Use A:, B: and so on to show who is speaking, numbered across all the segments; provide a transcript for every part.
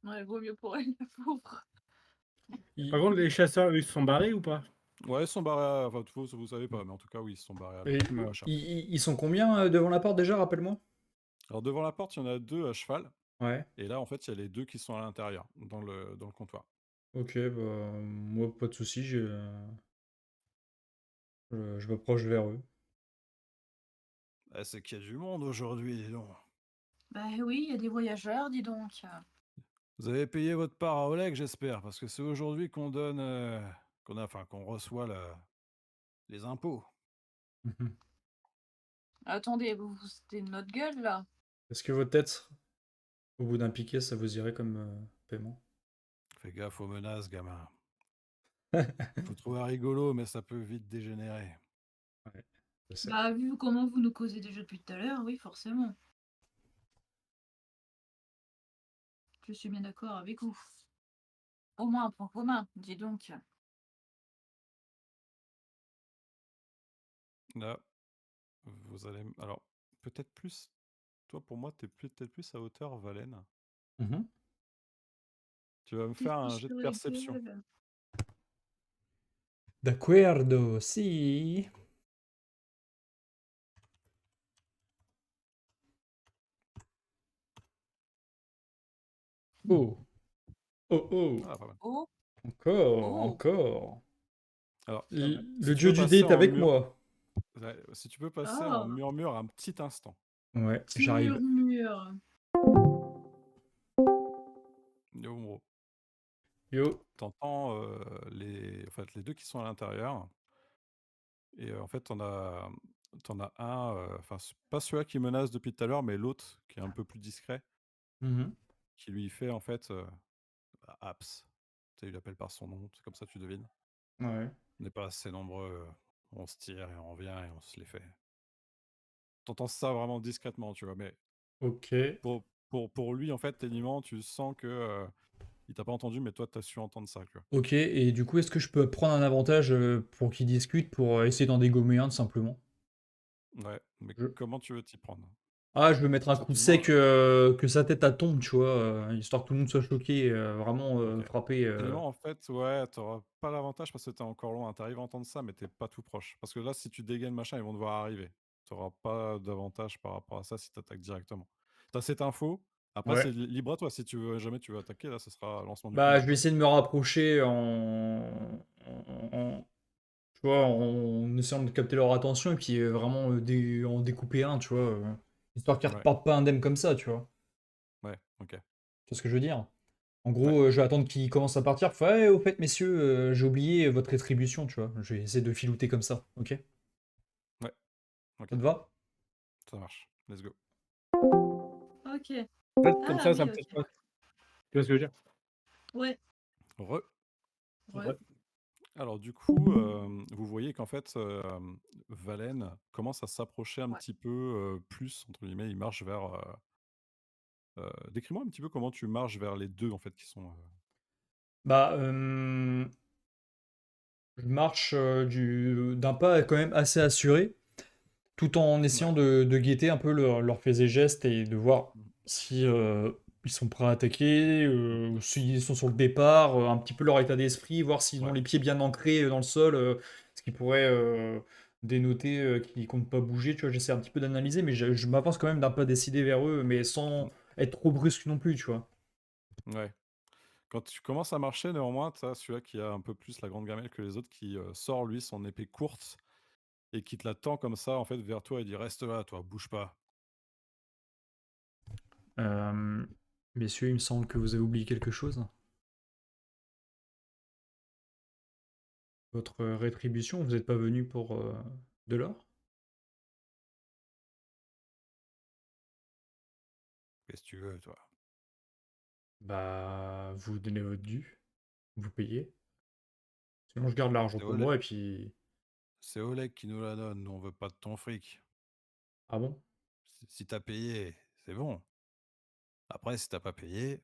A: Ouais, vaut mieux pour elle, la pauvre.
B: Par contre, les chasseurs, eux, ils se sont barrés ou pas?
C: Ouais, ils sont barrés à enfin, vous savez pas, mais en tout cas, oui, ils se sont barrés
D: Et
C: à chat.
D: ils sont combien devant la porte déjà, rappelle-moi?
C: Alors devant la porte, il y en a 2 à cheval
D: Ouais.
C: et là, en fait, il y a les 2 qui sont à l'intérieur, dans le comptoir.
D: Ok, bah moi pas de souci, je m'approche vers eux.
C: Ah, c'est qu'il y a du monde aujourd'hui, dis donc.
A: Bah oui, il y a des voyageurs, dis donc.
C: Vous avez payé votre part à Oleg, j'espère, parce que c'est aujourd'hui qu'on donne, qu'on reçoit les impôts.
D: Mhm.
A: Attendez, vous vous foutez de notre gueule, là?
D: Est-ce que votre tête, au bout d'un piquet, ça vous irait comme paiement?
C: Fais gaffe aux menaces, gamin. Faut trouver rigolo, mais ça peut vite dégénérer.
D: Ouais, je sais.
A: Bah, vu comment vous nous causez déjà depuis tout à l'heure, oui, forcément. Je suis bien d'accord avec vous. Au moins un point commun, dis donc.
C: Là, vous allez alors, peut-être plus toi, pour moi, t'es peut-être plus à hauteur, Valène.
D: Mhm.
C: Tu vas me
A: T'es
C: faire
A: plus
C: un jet de
A: sur
C: perception.
A: lesquels?
D: D'accordo, si. Oh, oh, oh.
C: Ah, pas mal.
A: Oh,
D: Encore,
A: oh,
D: encore.
C: Alors,
A: pas mal.
C: si
D: Le
C: tu
D: dieu
C: peux
D: du dé
C: passer
D: est
C: en
D: avec
C: mur
D: moi.
C: ouais, si tu peux passer en
A: Oh,
C: murmure un petit instant.
D: Ouais,
A: petit
D: j'arrive.
A: murmure.
C: Yo, en gros,
D: Yo.
C: t'entends, en fait, les 2 qui sont à l'intérieur et en fait, t'en as un, enfin, pas celui-là qui menace depuis tout à l'heure, mais l'autre qui est un peu plus discret,
D: Mhm.
C: qui lui fait en fait, Aps. Tu sais, il l'appelle par son nom, c'est comme ça tu devines.
D: Ouais.
C: On n'est pas assez nombreux, on se tire et on revient et on se les fait. T'entends ça vraiment discrètement, tu vois? Mais
D: Ok.
C: pour lui, en fait, techniquement, tu sens que, il t'a pas entendu, mais toi, tu as su entendre ça, tu vois?
D: Ok, et du coup, est-ce que je peux prendre un avantage pour qu'ils discutent, pour essayer d'en dégommer un, tout simplement?
C: Ouais, mais
D: Je-
C: comment tu veux t'y prendre?
D: Ah, je veux mettre un coup de
C: Techniquement,
D: sec, que sa tête elle tombe, tu vois, histoire que tout le monde soit choqué, vraiment
C: OK.
D: frappé.
C: Techniquement, en fait, ouais, tu pas l'avantage parce que tu es encore loin. Tu arrives à entendre ça, mais tu pas tout proche. Parce que là, si tu dégaines, machin, ils vont devoir arriver. Tu pas d'avantage par rapport à ça si tu attaques directement. Tu as cette info. Après, c'est
D: Ouais.
C: libre à toi. Si tu veux jamais tu veux attaquer, là, ce sera lancement du
D: Bah,
C: combat,
D: je vais
C: quoi.
D: essayer de me rapprocher tu vois, en essayant de capter leur attention et puis vraiment en découper un, tu vois, histoire qu'ils
C: Ouais,
D: repartent pas indemnes comme ça, tu vois.
C: ouais, OK.
D: Tu vois ce que je veux dire? En
C: Ouais,
D: gros, je vais attendre qu'ils commencent à partir. Faut, ouais, au fait, messieurs, j'ai oublié votre rétribution, tu vois. Je vais essayer de filouter comme ça, ok?
C: ouais, OK.
D: Ça te va?
C: Ça marche. Let's go.
A: Ok.
B: En fait, comme
A: Ah
B: ça
A: oui,
B: me fait
A: ok.
B: pas. Tu vois ce que je veux dire?
A: Ouais,
C: Re
A: ouais.
B: Ouais.
C: Alors du coup, vous voyez qu'en fait, Valen commence à s'approcher un
A: Ouais.
C: petit peu, plus entre guillemets, il marche vers, décris-moi un petit peu comment tu marches vers les 2 en fait qui sont,
D: Bah, je marche d'un pas quand même assez assuré, tout en
C: ouais.
D: essayant de guetter un peu leurs faits et gestes et de voir
C: Mmh.
D: si ils sont prêts à attaquer, s'ils sont sur le départ, un petit peu leur état d'esprit, voir s'ils ont
C: Ouais,
D: les pieds bien ancrés dans le sol, ce qui pourrait dénoter qu'ils comptent pas bouger. Tu vois, j'essaie un petit peu d'analyser, mais je m'avance quand même d'un pas décidé vers eux, mais sans
C: mmh,
D: être trop brusque non plus, tu vois.
C: ouais. Quand tu commences à marcher néanmoins, tu as celui-là qui a un peu plus la grande gamelle que les autres qui, sort lui son épée courte et qui te la tend comme ça en fait vers toi et dit: «Reste là toi, bouge pas».
D: Euh, Messieurs, il me semble que vous avez oublié quelque chose. Votre rétribution, vous n'êtes pas venu pour de l'or?
C: «Qu'est-ce que tu veux toi?»
D: Bah, vous donnez votre dû, vous payez. Sinon, je garde l'argent
C: «C'est
D: pour
C: Oleg
D: moi et puis.
C: c'est Oleg qui nous la donne, nous on veut pas de ton fric.
D: Ah bon?
C: Si tu payé, c'est bon. Après si t'as pas payé,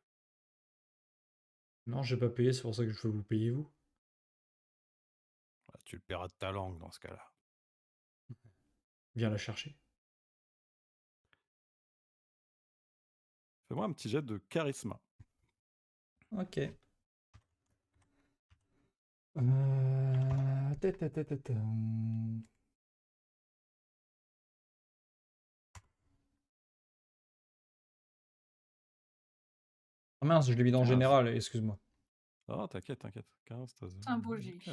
D: Non, j'ai pas payé, c'est pour ça que je veux vous payer vous.
C: bah, tu le paieras de ta langue dans ce cas-là».
D: Viens la chercher.
C: Fais-moi un petit jet de charisme.
D: Ok. Ta. Ah mince, je l'ai mis dans
C: 15.
D: général, excuse-moi.
C: Ah, t'inquiète, t'inquiète. 15, t'as
A: C'est un beau jet.
C: Ok.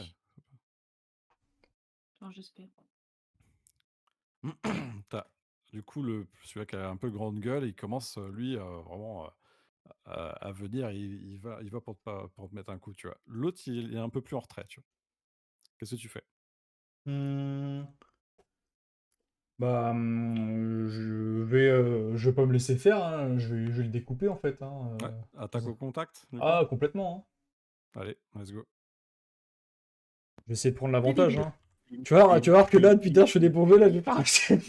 A: Enfin, j'espère.
C: T'as, du coup, celui-là qui a un peu grande gueule, il commence, lui, vraiment à venir, il va pour te mettre un coup, tu vois. L'autre, il est un peu plus en retrait, tu vois. Qu'est-ce que tu fais?
D: Hmm. Bah, je vais pas me laisser faire, hein. Je vais le découper en fait, hein.
C: Ouais, attaque au contact, du coup.
D: Ah, complètement, hein.
C: Allez, let's go.
D: Je vais essayer de prendre l'avantage,
B: Bim,
D: hein.
B: bim,
D: Tu vas voir que là, depuis
B: bim,
D: tard, je fais des bourrées, là, je vais faire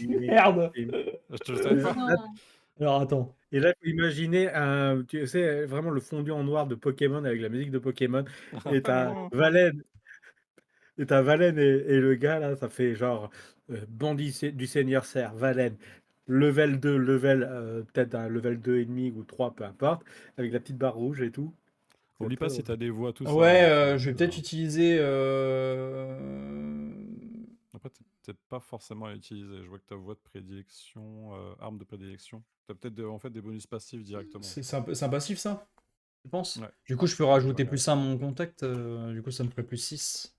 D: merde.
B: bim.
C: Je te le savais pas.
B: Là,
A: Non.
D: Alors attends.
B: et là, faut imaginer tu sais, vraiment le fondu en noir de Pokémon avec la musique de Pokémon. Et t'as Valène, et le gars là, ça fait genre bandit du Seigneur Serre, Valène, level 2, peut-être un level 2 et demi ou 3, peu importe, avec la petite barre rouge et tout. C'est
C: Oublie
B: très
C: pas si
B: drôle.
C: t'as des voix, tout ça,
D: Ouais,
C: hein,
D: je vais peut-être utiliser.
C: Après, t'es peut-être pas forcément à utiliser. Je vois que ta voix de prédilection, arme de prédilection. T'as peut-être en fait des bonus passifs directement.
D: C'est un passif, ça? Tu penses?
C: Ouais.
D: Du coup, je peux
C: Je
D: rajouter
C: regarde.
D: plus 1 à mon contact. Du coup, ça me ferait plus 6.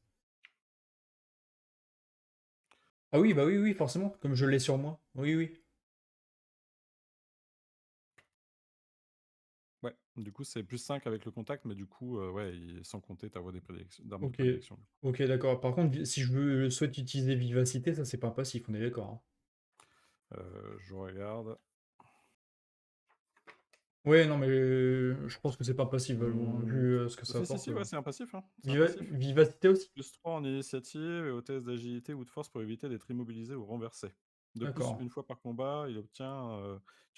D: Ah oui, bah oui, oui, forcément. Comme je l'ai sur moi. Oui, oui.
C: Ouais, du coup, c'est plus 5 avec le contact, mais du coup, ouais, sans compter ta voix d'arme de
D: Ok.
C: prédilection.
D: Ok, d'accord. Par contre, si je souhaite utiliser vivacité, ça, c'est pas un passif, on est d'accord, hein.
C: Je regarde.
D: Ouais, non, mais je pense que c'est pas passif, Valou, hein, vu ce que ça apporte.
C: Si, ouais, c'est un passif. Hein. C'est un passif.
D: Vivacité aussi?
C: Plus 3 en initiative et au test d'agilité ou de force pour éviter d'être immobilisé ou renversé. De plus,
D: D'accord.
C: une fois par combat, tu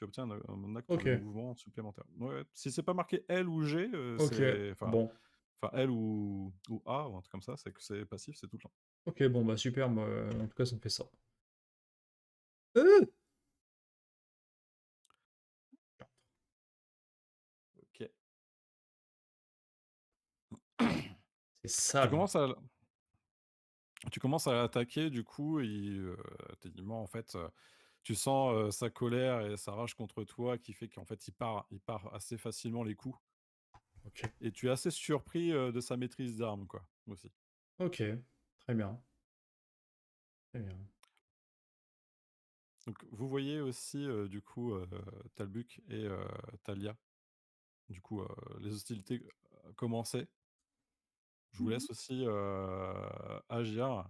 C: obtiens un acte
D: Ok.
C: de mouvement supplémentaire. Ouais, si c'est pas marqué L ou G,
D: Ok. Bon.
C: enfin L ou A ou un truc comme ça, c'est que c'est passif, c'est tout le temps.
D: Ok, bon, bah super. Moi, en tout cas, ça me fait ça. Euh
C: Ok.
D: C'est
C: Tu
D: sale.
C: commences à, tu commences à l'attaquer, du coup, et techniquement, en fait, tu sens sa colère et sa rage contre toi qui fait qu'en fait, il part assez facilement les coups.
D: Ok.
C: Et tu es assez surpris de sa maîtrise d'armes, quoi, aussi.
D: Ok. Très bien. Très bien.
C: Donc, vous voyez aussi, du coup, Talbuk et Talia, du coup, les hostilités commencer. Je vous laisse aussi agir,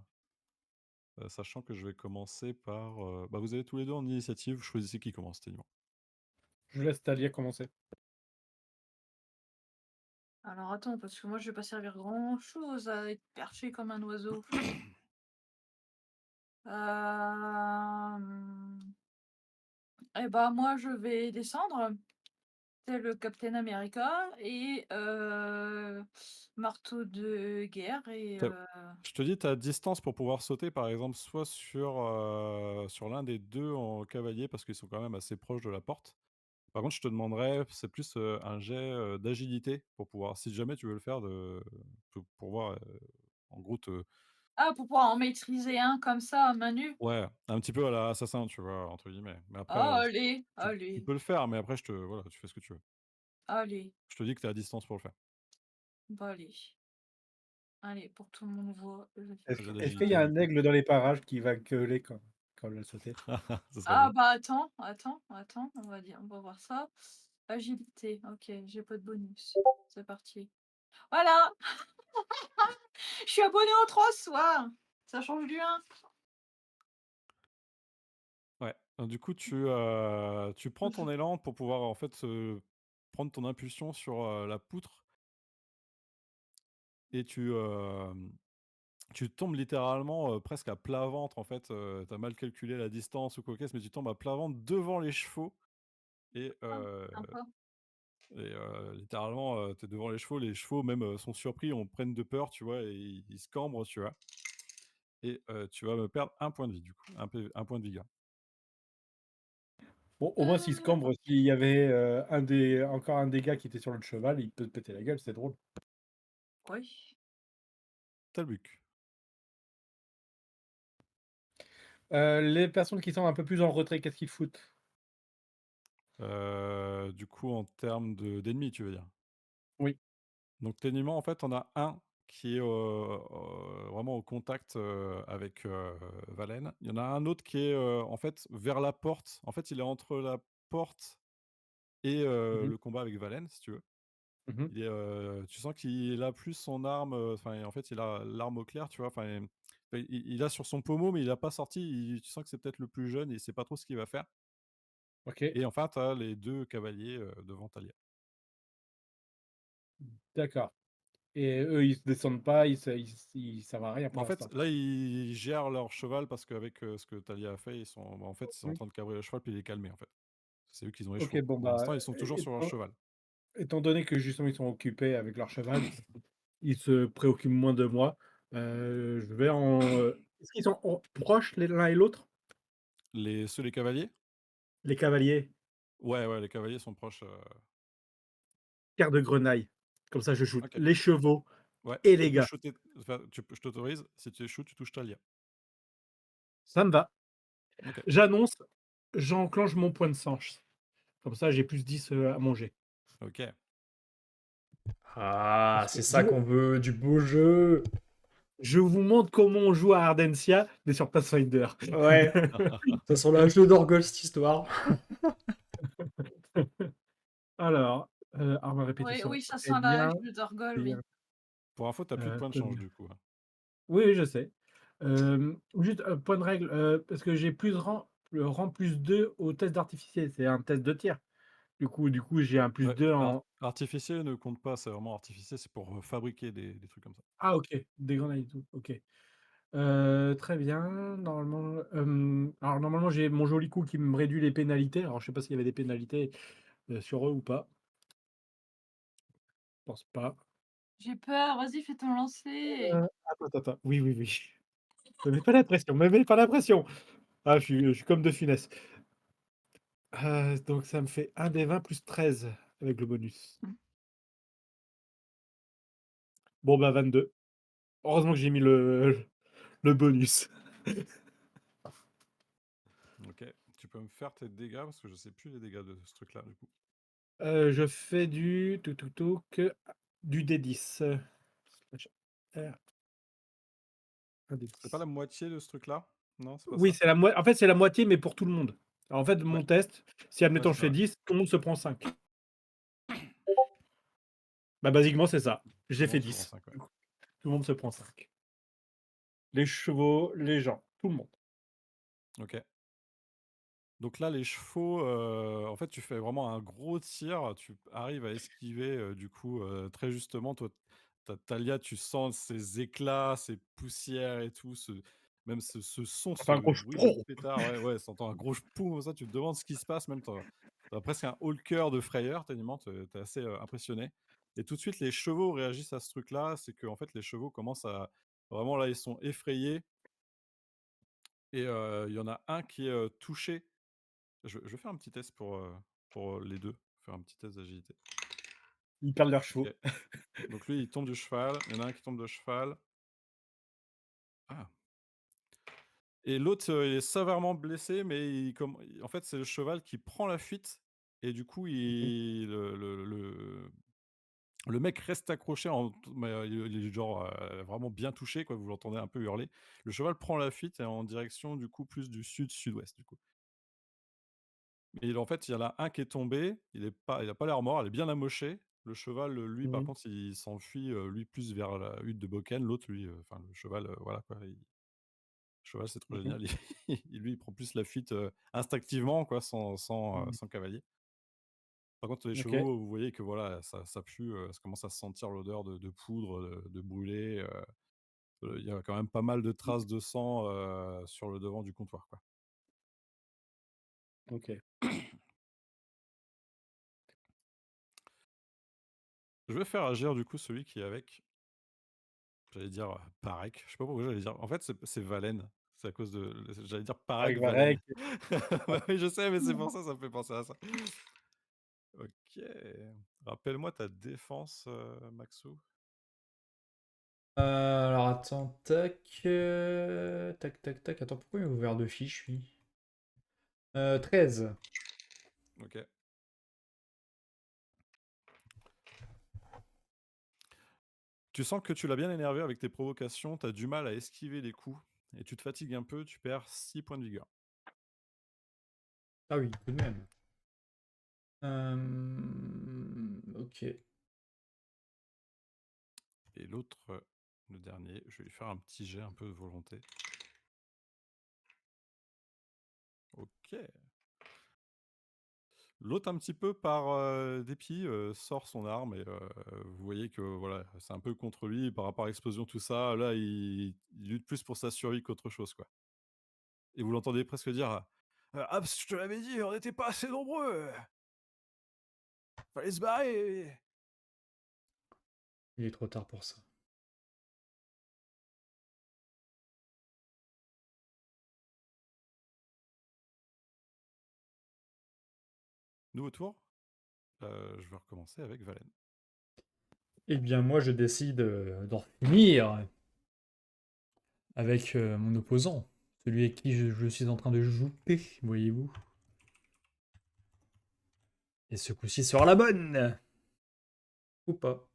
C: sachant que je vais commencer par. Bah, vous avez tous les deux en initiative, choisissez qui commence, techniquement.
B: Je laisse Talia commencer.
A: Alors attends, parce que moi je vais pas servir grand chose à être perché comme un oiseau. Et bah moi je vais descendre, tel le Captain America et marteau de guerre et
C: T'as- Je te dis, tu as distance pour pouvoir sauter, par exemple, soit sur l'un des deux en cavalier, parce qu'ils sont quand même assez proches de la porte. Par contre, je te demanderais, c'est plus un jet d'agilité pour pouvoir, si jamais tu veux le faire, pour pouvoir, en gros,
A: ah, pour pouvoir en maîtriser un comme ça à main nue.
C: ouais, un petit peu à la assassin, tu vois, entre guillemets. Mais
A: Ah
C: après,
A: allez,
C: tu
A: allez,
C: peux le faire, mais après, voilà, tu fais ce que tu veux.
A: allez,
C: Je te dis que tu es à distance pour le faire.
A: bah allez. Allez, pour que tout le monde voit.
C: Jet
B: Est-ce qu'il y
C: d'agilité,
B: a
C: du
B: un
C: coup.
B: aigle dans les parages qui va gueuler quand elle va sauter?
C: Ça serait
A: Ah
C: bien.
A: bah attends, on va voir ça. Agilité, ok, j'ai pas de bonus. C'est parti. Voilà, je suis abonné aux 3 ce soir. Ça change du 1.
C: Ouais. Donc, du coup, tu prends ton élan pour pouvoir, en fait, prendre ton impulsion sur la poutre et tu tombes littéralement presque à plat ventre. En fait, tu as mal calculé la distance ou quoi que ce, mais tu tombes à plat ventre devant les chevaux. Et,
A: Sympa.
C: littéralement, tu es devant les chevaux même sont surpris, prennent de peur, tu vois, et ils se cambrent, tu vois. Et tu vas me perdre un point de vie, du coup, un point de vigueur.
B: Bon, au moins s'il se cambre, s'il y avait, encore un des gars qui était sur l'autre cheval, il peut te péter la gueule, c'est drôle.
A: Oui.
C: Talbuc.
B: Les personnes qui sont un peu plus en retrait, qu'est-ce qu'ils foutent?
C: Du coup, en termes d'ennemis, tu veux dire?
B: Oui.
C: Donc techniquement, en fait, on a un qui est, vraiment au contact, avec, Valen. Il y en a un autre qui est, en fait, vers la porte. En fait, il est entre la porte et
B: Mmh mh.
C: le combat avec Valen, si tu veux.
B: Mmh.
C: Il est, tu sens qu'il a plus son arme, enfin, en fait, il a l'arme au clair, tu vois? Enfin, il a sur son pommeau, mais il a pas sorti. Tu sens que c'est peut-être le plus jeune et il sait pas trop ce qu'il va faire.
B: OK,
C: Et enfin, tu as les 2 cavaliers, devant Talia.
B: d'accord, et eux, ils se descendent pas, ils servent à rien
C: Mais
B: pour
C: en fait,
B: l'instant?
C: là, ils gèrent leur cheval parce qu'avec, ce que Talia a fait, en fait, ils sont en
B: Mmh.
C: train de cabrer le cheval puis les calmer, en fait. C'est eux qui ont les
B: OK,
C: chevaux.
B: bon,
C: Pour
B: bah,
C: l'instant, ils sont toujours sur leur cheval.
B: étant donné que justement ils sont occupés avec leur cheval, ils se préoccupent moins de moi, je vais est-ce qu'ils sont proches l'un et l'autre?
C: Les cavaliers?
B: Les cavaliers?
C: Ouais, ouais, les cavaliers sont proches,
B: Quart de grenaille, comme ça je shoot
C: OK.
B: les chevaux
C: Ouais,
B: et
C: tu
B: les
C: peux
B: gars.
C: shooter, enfin, je t'autorise, si tu échoues, tu touches Talia.
B: Ça me va.
C: OK,
B: J'annonce, j'enclenche mon point de sang. Comme ça j'ai +10, à mon jet.
C: OK.
D: Ah,
B: Parce que
D: c'est ça qu'on veut, du beau jeu.
B: je vous montre comment on joue à Ardentia, mais sur Pathfinder.
D: Ouais, ça sent la jeu d'orgueil cette histoire.
B: Alors, arme à
A: Oui,
B: répétition,
A: oui, ça
B: très
A: sent la
B: bien,
A: jus d'orgol,
B: bien,
A: oui.
C: Pour info, tu as plus de points de chance,
B: tenir.
C: du coup, hein.
B: Oui, oui, je sais. Juste, point de règle, parce que j'ai plus rang le rang +2 au test d'artificier, c'est un test de tir. Du coup, j'ai un
C: Ouais,
B: +2 en
C: artificier ne compte pas, c'est vraiment artificier, c'est pour, fabriquer des trucs comme ça.
B: ah OK, des grenades et tout, OK. Très bien, normalement, alors normalement, j'ai mon joli coup qui me réduit les pénalités. Alors je sais pas s'il y avait des pénalités, sur eux ou pas. Je pense pas.
A: J'ai peur, vas-y, fais ton lancer.
B: Attends. Oui, oui, oui. Me mets pas la pression, me mets pas la pression! Ah, je suis comme de finesse. Donc ça me fait un des 20 plus 13 avec le bonus.
A: Mmh.
B: Bon, bah, 22. Heureusement que j'ai mis le bonus.
C: OK. Tu peux me faire tes dégâts? Parce que je sais plus les dégâts de ce truc-là, du coup.
B: Je fais du que du D10, slash R, un
C: C'est pas
B: D10.
C: la moitié de ce truc-là? Non, c'est pas
B: Oui,
C: ça?
B: c'est en fait, c'est la moitié, mais pour tout le monde. Alors, en fait,
C: Ouais,
B: mon test, si
C: ouais,
B: admettons
C: c'est
B: je
C: ça,
B: fais
C: ouais.
B: 10, tout le monde se prend 5. Bah, basiquement, c'est ça.
C: Tout
B: J'ai
C: le monde
B: fait
C: se prend
B: 10.
C: 5, ouais.
B: Du coup, tout le monde se prend 5. Les chevaux, les gens, tout le monde.
C: OK. Donc là, les chevaux, en fait, tu fais vraiment un gros tir, tu arrives à esquiver, du coup, très justement. Toi, Talia, tu sens ces éclats, ces poussières et tout, même ce son,
B: Ça fait un
C: ce
B: gros
C: bruit de
B: «sprrr».
C: pétard, ouais, ouais, ça entend un gros «poum» comme ça, tu te demandes ce qui se passe, même tu as presque un haut le cœur de frayeur tellement tu es assez, impressionné, et tout de suite, les chevaux réagissent à ce truc-là. C'est qu'en fait, les chevaux commencent à vraiment là, ils sont effrayés, et il y en a un qui est, touché. Je vais faire un petit test pour les 2, faire un petit test d'agilité.
B: Ils perdent leurs
C: OK.
B: chevaux.
C: Donc lui, il tombe du cheval, il y en a un qui tombe de cheval. Ah! Et l'autre, il est sévèrement blessé, mais en fait, c'est le cheval qui prend la fuite, et du coup,
B: Mmh mh.
C: le mec reste accroché, mais il est genre, vraiment bien touché, quoi, vous l'entendez un peu hurler. Le cheval prend la fuite et en direction, du coup, plus du sud-sud-ouest, du coup. Et en fait, il y en a un qui est tombé, il a pas l'air mort, il est bien amoché. Le cheval, lui, par
B: Mmh.
C: contre, il s'enfuit, lui, plus vers la hutte de Boken. L'autre, lui, enfin, le cheval, voilà, quoi, le cheval, c'est trop
B: Mmh.
C: génial. Lui, il prend plus la fuite, instinctivement, quoi,
B: Mmh.
C: sans cavalier. Par contre, les
B: OK.
C: chevaux, vous voyez que, voilà, ça pue, ça commence à se sentir l'odeur de poudre, de brûlé, il y a quand même pas mal de traces de sang, sur le devant du comptoir, quoi.
B: OK.
C: Je vais faire agir, du coup, celui qui est avec. J'allais dire, Parek, je sais pas pourquoi j'allais dire, en fait, c'est Valen. C'est à cause de j'allais dire Parek
B: Avec
C: Valen.
B: Varek.
C: Bah oui, je sais, mais c'est pour ça, ça me fait penser à ça. OK. Rappelle-moi ta défense, Maxou?
D: Alors attends, tac, tac, tac, tac. Attends, pourquoi il m'a ouvert de fiches, lui? 13.
C: OK. Tu sens que tu l'as bien énervé avec tes provocations, tu as du mal à esquiver les coups et tu te fatigues un peu, tu perds 6 points de vigueur.
D: Ah oui, tout de même. Ok.
C: Et l'autre, le dernier, je vais lui faire un petit jet un peu de volonté. OK. L'autre un petit peu par, dépit, sort son arme et vous voyez que voilà, c'est un peu contre lui par rapport à l'explosion tout ça. Là, il lutte plus pour sa survie qu'autre chose, quoi. Et vous l'entendez presque dire: «Ah parce que je te l'avais dit, on n'était pas assez nombreux, fallait se barrer».
D: Il est trop tard pour ça.
C: Nouveau tour, je vais recommencer avec Valen.
D: Eh bien, moi, je décide d'en finir avec mon opposant, celui avec qui je suis en train de jouer, voyez-vous. Et ce coup-ci sera la bonne! Ou pas.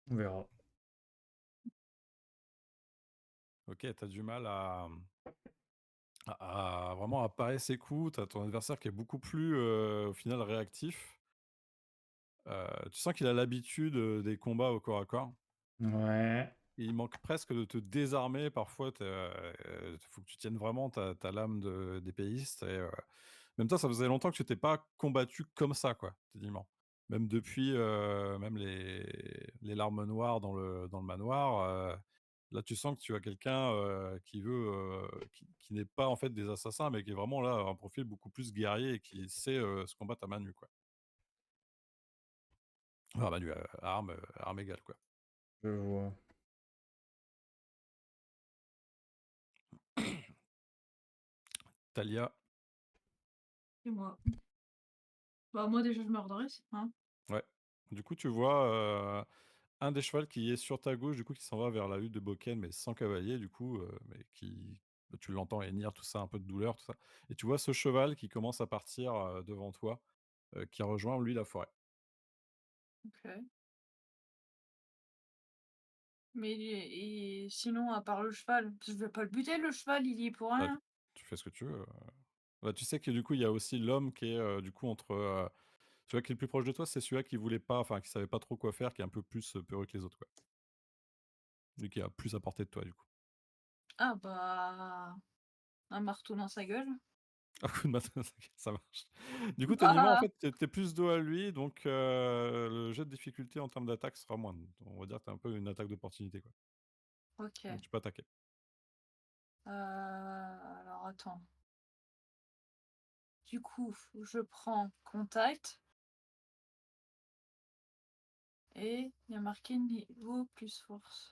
D: On verra.
C: OK, tu as du mal à vraiment à parer ses coups. Tu as ton adversaire qui est beaucoup plus, au final réactif. Tu sens qu'il a l'habitude, des combats au corps à corps.
D: Ouais.
C: Et il manque presque de te désarmer parfois. Faut que tu tiennes vraiment ta lame d'épéiste et en même temps, ça faisait longtemps que tu t'es pas combattu comme ça, quoi, quasiment. Même depuis, même les larmes noires dans le manoir, là, tu sens que tu as quelqu'un, qui veut, qui n'est pas, en fait, des assassins, mais qui est vraiment là, un profil beaucoup plus guerrier et qui sait, se combattre à main nue, quoi. Enfin, à main nue, armes égales, quoi.
D: Je vois.
C: Talia,
A: Et moi. Bah, moi, déjà, je me redresse, hein.
C: ouais. Du coup, tu vois, un des chevals qui est sur ta gauche, du coup, qui s'en va vers la hutte de Boken, mais sans cavalier, du coup, mais qui bah, tu l'entends hennir, tout ça, un peu de douleur, tout ça. Et tu vois ce cheval qui commence à partir, devant toi, qui rejoint, lui, la forêt.
A: OK. Mais sinon, à part le cheval, parce que je vais pas le buter, le cheval, il y est pour
C: Bah,
A: rien.
C: tu fais ce que tu veux, bah, tu sais que, du coup, il y a aussi l'homme qui est, du coup, entre, celui qui est le plus proche de toi, c'est celui-là qui voulait pas enfin, qui savait pas trop quoi faire, qui est un peu plus, peureux que les autres, quoi. Lui qui a plus à portée de toi, du coup.
A: Ah bah, un marteau dans sa gueule.
C: Un coup de matin, ça marche. Du coup, techniquement, en
A: Ah!
C: fait, tu es plus dos à lui, donc le jet de difficulté en termes d'attaque sera moindre. On va dire que tu un peu une attaque d'opportunité, quoi. Donc
A: OK.
C: tu peux attaquer.
A: Alors attends. Du coup, je prends contact et il y a marqué niveau plus force.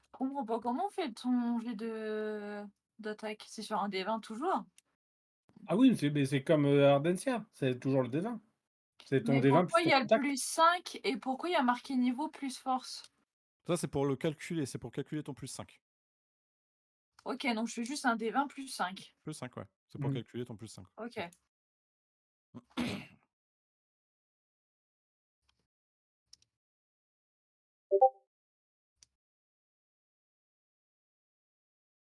A: Je comprends pas, comment on fait ton jet d'attaque? C'est sur un D20 toujours?
B: Ah oui, mais c'est comme, Ardentia, c'est toujours le D20. C'est ton
A: Mais
B: D20 plus
A: pourquoi il
B: ton
A: y a le
B: contact.
A: +5 et pourquoi il y a marqué niveau plus force?
C: Ça, c'est pour le calculer, c'est pour calculer ton plus 5.
A: OK, donc je fais juste un D20 plus 5.
C: Plus 5, ouais. C'est pour
B: Mmh.
C: calculer ton plus 5.
A: OK.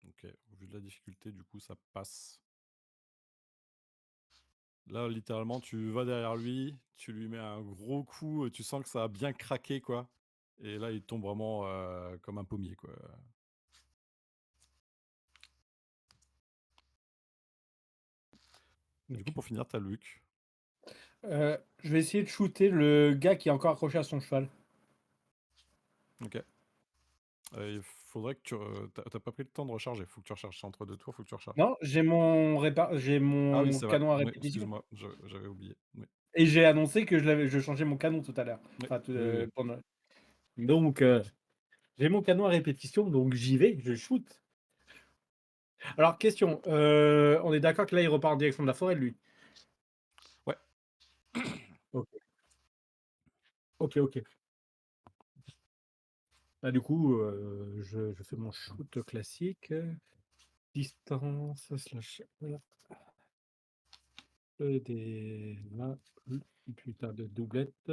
C: OK. Au vu de la difficulté, du coup, ça passe. Là, littéralement, tu vas derrière lui, tu lui mets un gros coup, tu sens que ça a bien craqué, quoi. Et là, il tombe vraiment, comme un pommier, quoi. Du coup,
B: OK.
C: pour finir, tu as Luc.
B: Je vais essayer de shooter le gars qui est encore accroché à son cheval.
C: OK. Il faudrait que tu pas pris le temps de recharger. Faut que tu recharges. C'est entre 2 tours, faut que tu recharges.
B: Non, j'ai
C: Ah oui,
B: mon
C: c'est vrai.
B: canon à
C: Oui,
B: répétition
C: excuse-moi, j'avais oublié. Oui.
B: et j'ai annoncé que je changeais mon canon tout à l'heure.
C: Oui,
B: Enfin,
C: oui, oui.
B: pendant donc j'ai mon canon à répétition, donc j'y vais, je shoot. Alors question, on est d'accord que là, il repart en direction de la forêt, lui?
C: Ouais.
B: OK. OK, OK. Bah, du coup, je fais mon shoot classique, distance slash voilà, des 20 putain de doublette,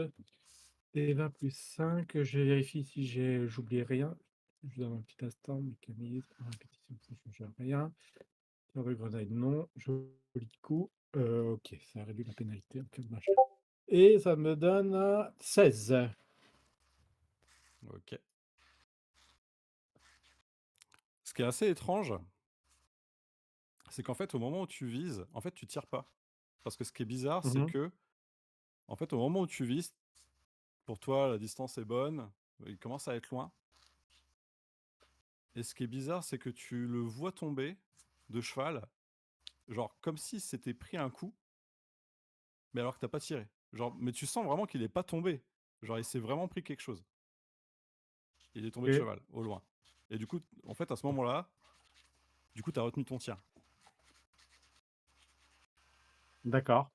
B: des 20 plus 5. Je vérifie si j'oublie rien. Je donne un petit instant, mécanisme, répétition, ça ne change rien. Sur le grenade, non. Joli coup. OK, ça réduit la pénalité, OK, machin. Et ça me donne 16.
C: Ok. Ce qui est assez étrange, c'est qu'en fait, au moment où tu vises, en fait, tu tires pas. Parce que ce qui est bizarre, c'est
B: Mmh.
C: que, en fait, au moment où tu vises, pour toi, la distance est bonne, il commence à être loin. Et ce qui est bizarre, c'est que tu le vois tomber de cheval, genre comme si c'était pris un coup, mais alors que t'as pas tiré. Genre, mais tu sens vraiment qu'il est pas tombé. Genre, il s'est vraiment pris quelque chose. Il est tombé de
B: OK,
C: cheval, au loin. Et du coup, en fait, à ce moment-là, du coup, t'as retenu ton tir.
B: d'accord.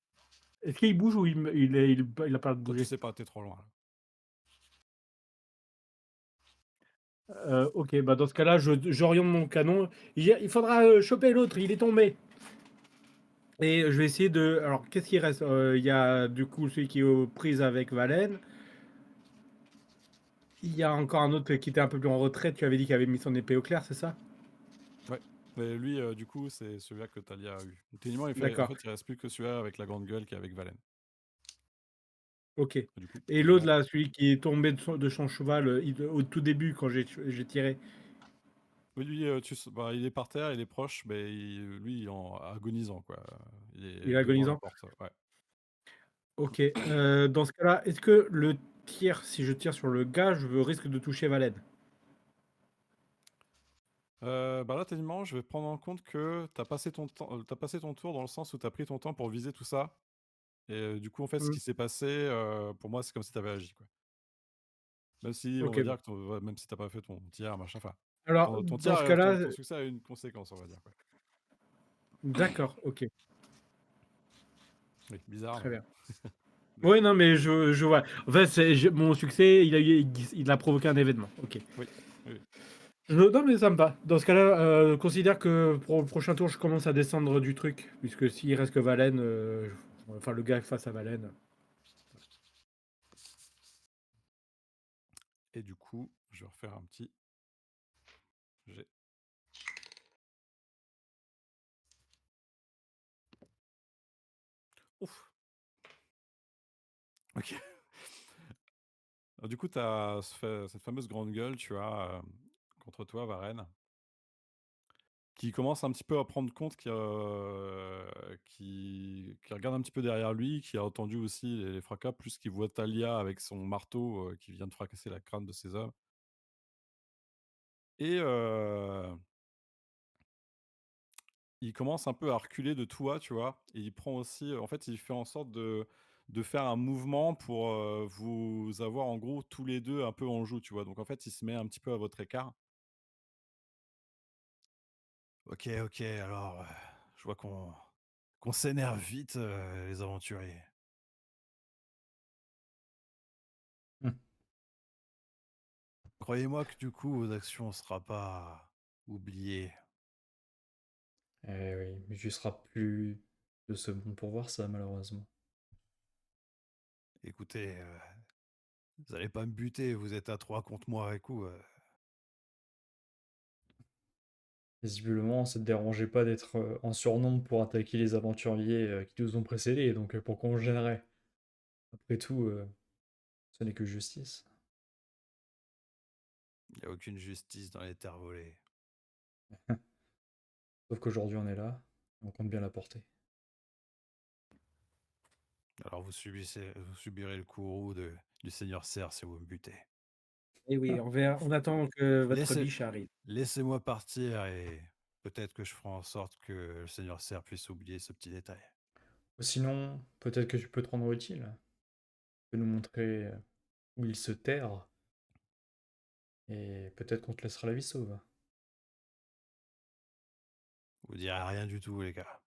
B: Est-ce qu'il bouge ou il a pas
C: Toi, tu
B: bougé?
C: sais pas, t'es trop loin. Là.
B: OK, bah, dans ce cas-là, j'oriente mon canon. Il faudra, choper l'autre, il est tombé et je vais essayer de alors qu'est-ce qui reste? Il y a du coup celui qui est aux prises avec Valen. Il y a encore un autre qui était un peu plus en retrait, tu avais dit qu'il avait mis son épée au clair, c'est ça?
C: Ouais. Mais lui, du coup, c'est celui-là que Talia a eu. Techniquement, en
B: D'accord,
C: fait, il reste plus que celui-là avec la grande gueule qui est avec Valen.
B: OK,
C: Du coup,
B: et l'autre
C: techniquement.
B: là, celui qui est tombé de son cheval, au tout début quand j'ai tiré,
C: Oui, lui, bah, il est par terre, il est proche, mais lui, il est agonisant, quoi. Il
B: il
C: est
B: est
C: devant la
B: agonisant?
C: porte, ouais.
B: OK, dans ce cas-là, est-ce que le tir, si je tire sur le gars, je risque de toucher Valen?
C: Bah là, techniquement, je vais prendre en compte que tu passé ton temps, tu passé ton tour dans le sens où tu as pris ton temps pour viser tout ça. Et du coup, en fait, ce
B: Mmh.
C: qui s'est passé, pour moi, c'est comme si tu avais agi, quoi. Même si, on
B: OK,
C: va
B: bon.
C: dire que ouais, même si tu pas fait ton tir, machin, enfin,
B: Alors
C: ton
B: dans
C: tir,
B: ce cas-là,
C: ton succès a une conséquence, on va dire, quoi.
B: d'accord, OK,
C: Oui, bizarre,
B: très
C: mais
B: bien.
C: mais
B: Oui, non, mais je vois. En fait, mon succès, il a provoqué un événement. OK.
C: oui, oui, oui.
B: Non, mais ça me va. Dans ce cas-là, considère que pour le prochain tour, je commence à descendre du truc, puisque s'il reste que Valen, enfin le gars face à Valen.
C: Et du coup, je vais refaire un petit jet. Ouf! OK. Du coup, tu as cette fameuse grande gueule, tu as, contre toi, Varenne, qui commence un petit peu à prendre compte qui regarde un petit peu derrière lui, qui a entendu aussi les fracas, plus qu'il voit Talia avec son marteau, qui vient de fracasser la crâne de ses hommes et il commence un peu à reculer de toi, tu vois? Et il prend aussi, en fait, il fait en sorte de faire un mouvement pour, vous avoir en gros tous les 2 un peu en joue, tu vois? Donc en fait, il se met un petit peu à votre écart. OK, OK, alors, je vois qu'on s'énerve vite, les aventuriers.
D: Mmh.
C: Croyez-moi que du coup, vos actions ne sera pas oubliées.
D: Eh oui, mais tu seras plus de ce monde pour voir ça, malheureusement.
C: Écoutez, vous allez pas me buter, vous êtes à 3 contre moi et coup,
D: Visiblement, ça te dérangeait pas d'être en surnombre pour attaquer les aventuriers qui nous ont précédés, donc pourquoi on se gênerait? Après tout, ce n'est que justice.
C: il y a aucune justice dans les terres volées.
D: Sauf qu'aujourd'hui on est là, on compte bien la porter.
C: Alors vous subirez le courroux du seigneur Serre si vous me butez.
B: Et oui, on attend que votre
C: Laissez
B: biche arrive.
C: laissez-moi partir et peut-être que je ferai en sorte que le seigneur Serre puisse oublier ce petit détail.
D: Ou sinon, peut-être que tu peux te rendre utile. Tu peux nous montrer où il se terre, et peut-être qu'on te laissera la vie sauve.
C: Vous direz rien du tout, les gars.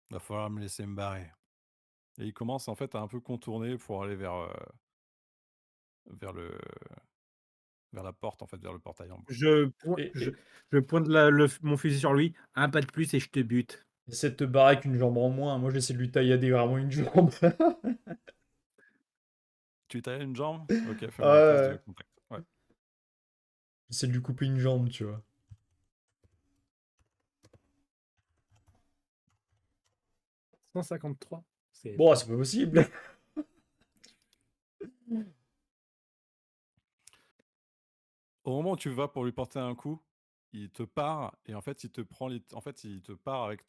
C: Va falloir me laisser me barrer. Et il commence en fait à un peu contourner pour aller vers le vers la porte, en fait, vers le portail en bois.
D: Et,
B: Je
D: et
B: pointe mon fusil sur lui, un pas de plus et je te bute.
D: essaie de te barrer avec une jambe en moins. Moi, j'essaie de lui taillader vraiment une jambe.
C: Tu lui tailles une jambe? OK, fais-moi un test de
D: Ouais.
C: contact. Ouais.
D: J'essaie de lui couper une jambe, tu vois.
B: 153. C'est
D: Bon, c'est pas possible.
C: Au moment où tu vas pour lui porter un coup, il te part et en fait, il te prend en fait, il te part avec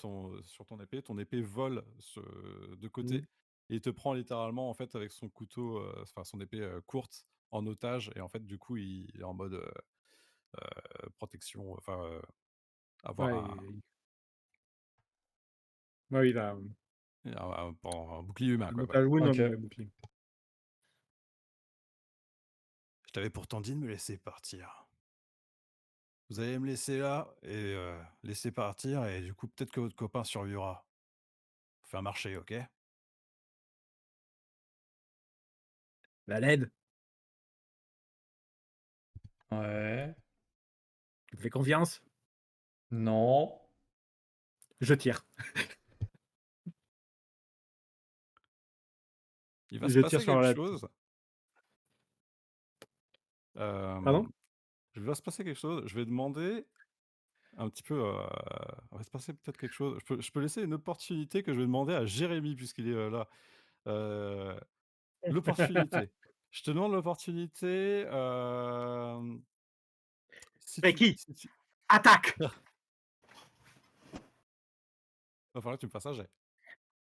C: sur ton épée vole de côté
B: Mmh.
C: et il te prend littéralement, en fait, avec son couteau, enfin son épée, courte en otage et en fait, du coup, il est en mode, protection, enfin, avoir
B: Ouais,
C: un
B: ouais, il a
C: un bouclier humain,
B: un
C: quoi, voilà.
B: otage wound,
D: Ok.
B: mais bouclier.
C: Je t'avais pourtant dit de me laisser partir. Vous allez me laisser là et laisser partir et du coup, peut-être que votre copain survivra. Faut faire marcher, OK?
B: La LED,
D: Ouais.
B: tu me fais confiance?
D: Non.
B: Je tire.
C: Il va se
B: Je tire
C: passer
B: sur
C: quelque
B: la LED.
C: chose.
B: Pardon?
C: Il va se passer quelque chose. Je vais demander un petit peu, il va se passer peut-être quelque chose. Je peux laisser une opportunité que je vais demander à Jérémy puisqu'il est, là. Heu, L'opportunité. Je te demande l'opportunité, si tu
B: Reiki,
C: si tu
B: attaque!
C: va falloir que tu me fasses un jet.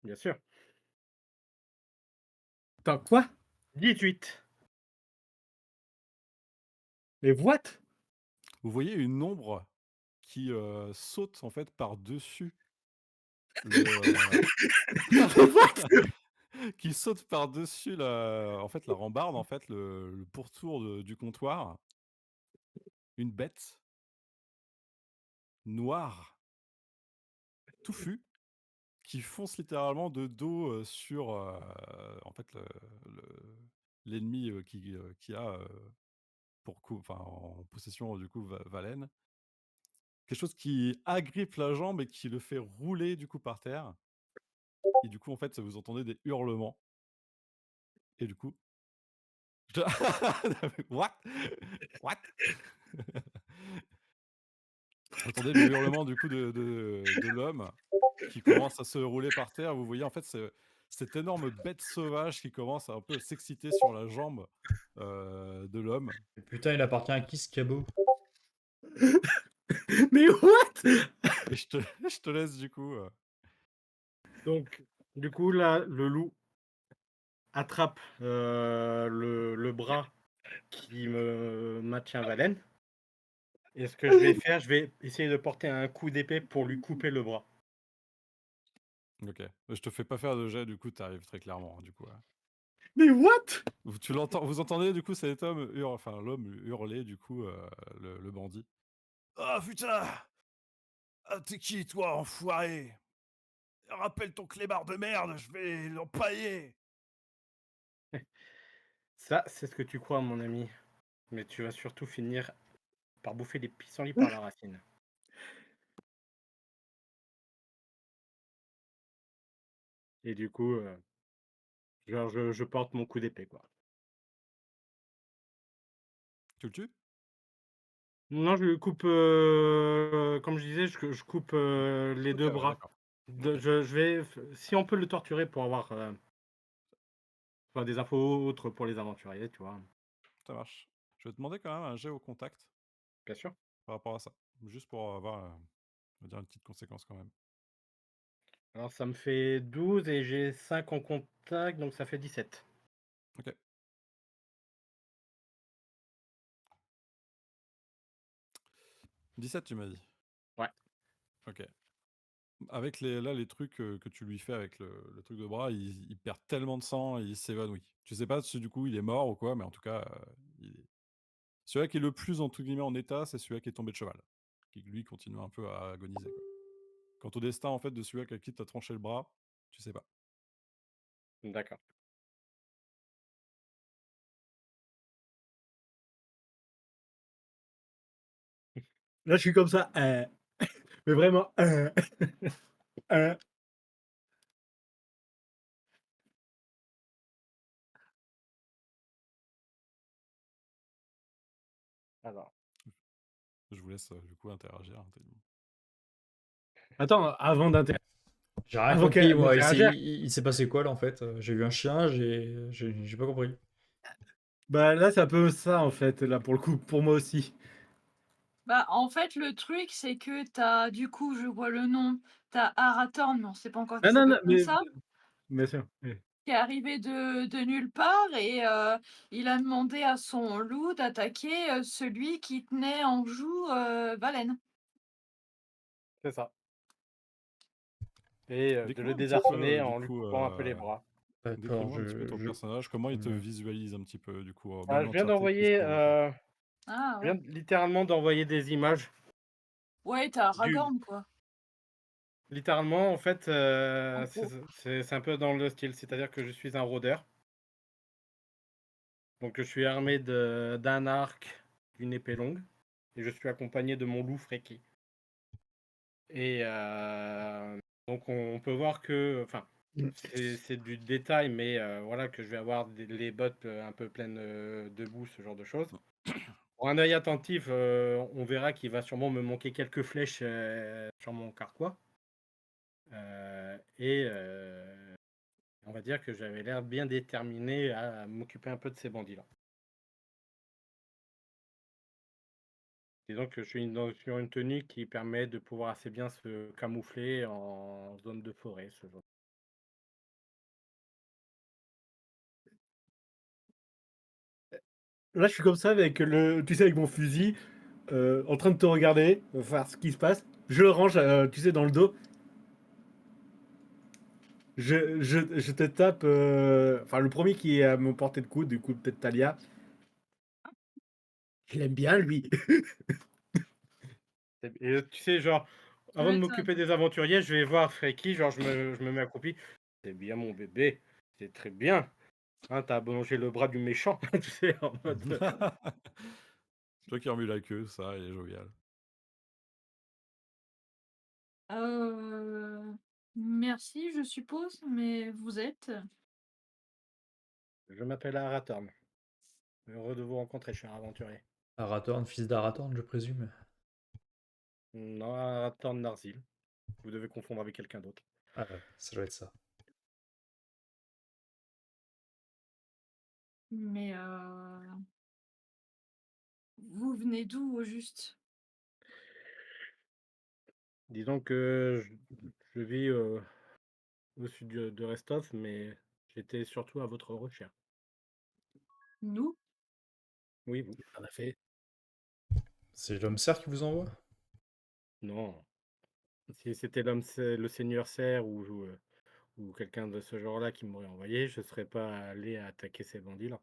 B: Bien sûr. Attends, quoi? 18. Mais what?
C: Vous voyez une ombre qui, saute en fait par-dessus le,
B: What?
C: qui saute par-dessus la rambarde, en fait, le pourtour du comptoir. Une bête noire, touffue, qui fonce littéralement de dos, sur, en fait, l'ennemi, qui a, enfin, en possession, du coup, Valen. Quelque chose qui agrippe la jambe et qui le fait rouler, du coup, par terre et du coup, en fait, vous entendez des hurlements et du coup What? What? Vous entendez le hurlement du coup de l'homme qui commence à se rouler par terre. Vous voyez en fait cette énorme bête sauvage qui commence à un peu s'exciter sur la jambe de l'homme.
D: Mais putain, il appartient à qui ce cabot?
B: Mais what?
C: Et je te laisse du coup.
B: Donc, du coup, là, le loup attrape le bras qui me maintient Valen. Et ce que je vais faire, je vais essayer de porter un coup d'épée pour lui couper le bras.
C: Ok. Je te fais pas faire de jet, du coup, tu arrives très clairement, hein, du coup.
B: Mais what?
C: Vous entendez du coup cet homme enfin l'homme hurler du coup le bandit. Ah putain! Ah, t'es qui toi, enfoiré? Rappelle ton clébard de merde, je vais l'empailler!
B: Ça, c'est ce que tu crois, mon ami. Mais tu vas surtout finir par bouffer des pissenlits par la racine. Et du coup, genre, je porte mon coup d'épée, quoi.
C: Tu le tues?
B: Non, je lui coupe, comme je disais, je coupe, les
C: OK,
B: 2
C: ouais,
B: bras.
C: d'accord.
B: De
C: OK,
B: je vais f si on peut le torturer pour avoir, enfin des infos autres pour les aventuriers, tu vois?
C: ça marche. Je vais te demander quand même un jet au contact
B: Bien sûr.
C: par rapport à ça. Juste pour avoir, on va dire une petite conséquence quand même.
B: Alors ça me fait 12 et j'ai 5 en contact, donc ça fait 17.
C: OK. 17 tu m'as dit?
B: Ouais.
C: OK. Avec les trucs, que tu lui fais avec le truc de bras, il perd tellement de sang, il s'évanouit. Tu sais pas si du coup il est mort ou quoi, mais en tout cas, celui-là qui est le plus entre guillemets «en état», c'est celui-là qui est tombé de cheval. Qui lui continue un peu à agoniser, quoi. Quant au destin, en fait, de celui à qui tu as tranché le bras, tu sais pas.
E: D'accord.
B: Là, je suis comme ça. Mais vraiment. Euh.
E: Alors,
C: Je vous laisse, du coup, interagir, hein,
B: Attends,
D: J'ai rien
B: avant
D: compris,
B: qu'elle
D: moi.
B: d'interagir,
D: Il s'est passé quoi là en fait? J'ai vu un chien, j'ai pas compris.
B: bah là, c'est un peu ça en fait, là pour le coup, pour moi aussi.
A: Bah, en fait, le truc, c'est que t'as du coup, je vois le nom, t'as Arathorn, mais on sait pas encore qu'il
B: Ah non, non,
A: s'appelle comme
B: mais
A: ça,
B: bien sûr. Oui.
A: qui est arrivé de nulle part et il a demandé à son loup d'attaquer, celui qui tenait en joue, Valen.
E: c'est ça. Et de le
C: Décris-moi un petit
E: désarçonner
C: peu, du
E: en lui
C: coup,
E: coupant un peu les bras.
D: D'accord,
C: décris-moi un petit peu ton personnage, comment il te visualise un petit peu, du coup,
E: Ah,
C: même l'entièreté de tout ce qu'on voit pas.
A: Ah
E: je
A: ouais.
E: viens littéralement d'envoyer des images.
A: Ouais, t'as
E: Du,
A: Aragorn, quoi.
E: littéralement, en fait,
A: En gros.
E: c'est un peu dans le style. C'est-à-dire que je suis un rôdeur. Donc je suis armé d'un arc, d'une épée longue. Et je suis accompagné de mon loup Freki. Et donc on peut voir que, enfin, c'est du détail, mais voilà que je vais avoir les bottes un peu pleines de boue, ce genre de choses. Pour un œil attentif, on verra qu'il va sûrement me manquer quelques flèches sur mon carquois. Et on va dire que j'avais l'air bien déterminé à m'occuper un peu de ces bandits-là. Disons que je suis sur une tenue qui permet de pouvoir assez bien se camoufler en zone de forêt, ce genre.
B: Là, je suis comme ça avec tu sais, avec mon fusil, en train de te regarder, voir ce qui se passe. Je le range, tu sais, dans le dos. Je te tape, enfin le premier qui est à me porter de coude, du coup peut-être Talia. Je l'aime bien lui.
E: Et tu sais, genre,
A: Tu
E: avant de
A: m'étonnes.
E: m'occuper des aventuriers, je vais voir Freki, genre, je me mets accroupi. C'est bien, mon bébé, c'est très bien. Hein, t'as allongé le bras du méchant, tu sais, en mode.
C: Toi qui remue la queue, ça, il est jovial.
A: Merci, je suppose, mais vous êtes?
E: Je m'appelle Arathorn. Heureux de vous rencontrer, cher aventurier.
D: Arathorn, fils d'Arathorn, je présume.
E: Non, Arathorn Narzil. Vous devez confondre avec quelqu'un d'autre.
D: Ah ouais, ça doit être ça.
A: Mais vous venez d'où au juste?
E: Disons que je vis au sud de Restov, mais j'étais surtout à votre recherche.
A: Nous?
E: Oui, vous.
B: En effet.
D: C'est l'homme cerf qui vous envoie?
E: Non. Si c'était le seigneur Serre ou quelqu'un de ce genre-là qui m'aurait envoyé, je ne serais pas allé attaquer ces bandits-là.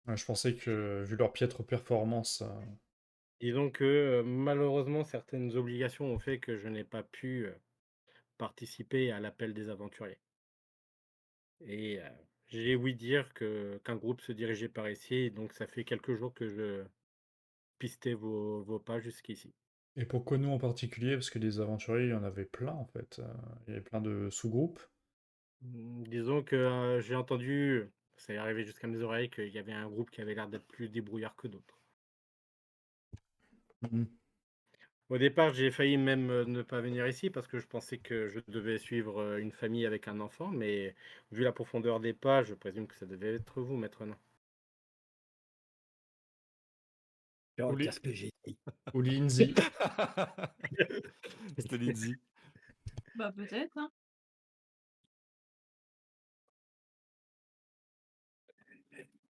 D: Ouais, je pensais que, vu leur piètre performance,
E: Disons que malheureusement, certaines obligations ont fait que je n'ai pas pu participer à l'appel des aventuriers. Et j'ai ouï dire qu'un groupe se dirigeait par ici, donc ça fait quelques jours que je pistais vos pas jusqu'ici.
D: et pourquoi nous en particulier? Parce que des aventuriers, il y en avait plein en fait. Il y avait plein de sous-groupes.
E: Disons que j'ai entendu, ça est arrivé jusqu'à mes oreilles, qu'il y avait un groupe qui avait l'air d'être plus débrouillard que d'autres.
D: Mhm.
E: Au départ, j'ai failli même ne pas venir ici parce que je pensais que je devais suivre une famille avec un enfant, mais vu la profondeur des pas, je présume que ça devait être vous, maître nain.
B: Je vais
D: Ou,
B: dire ce que j'ai dit.
D: ou Lindsay.
C: C'était Lindsay.
A: Bah peut-être, hein.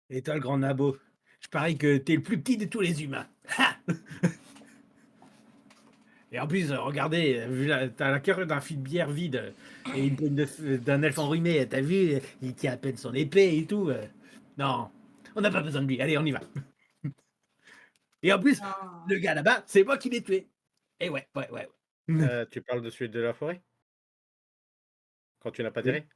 B: Et toi, le grand nabo, je parie que t'es le plus petit de tous les humains. Ha. Et en plus, regardez, t'as la carrure d'un fil de bière vide et une poigne d'un elfe enrhumé. T'as vu, il tient à peine son épée et tout. Non, on n'a pas besoin de lui. Allez, on y va. Et en plus,
A: Ah.
B: le gars là-bas, c'est moi qui l'ai tué. Et ouais, ouais, ouais.
E: Tu parles de celui de la forêt? Quand tu n'as pas
F: Oui.
E: tiré?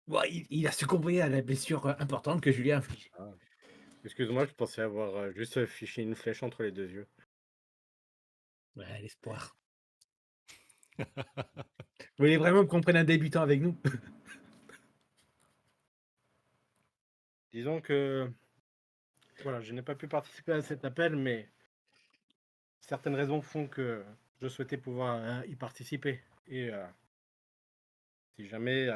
F: Bon, il a succombé à la blessure, importante que je lui ai infligée.
E: Ah. Excuse-moi, je pensais avoir, juste, fiché une flèche entre les 2 yeux.
F: Ouais, l'espoir. Vous voulez vraiment qu'on prenne un débutant avec nous?
E: Disons que, voilà, je n'ai pas pu participer à cet appel, mais certaines raisons font que je souhaitais pouvoir, y participer et si jamais,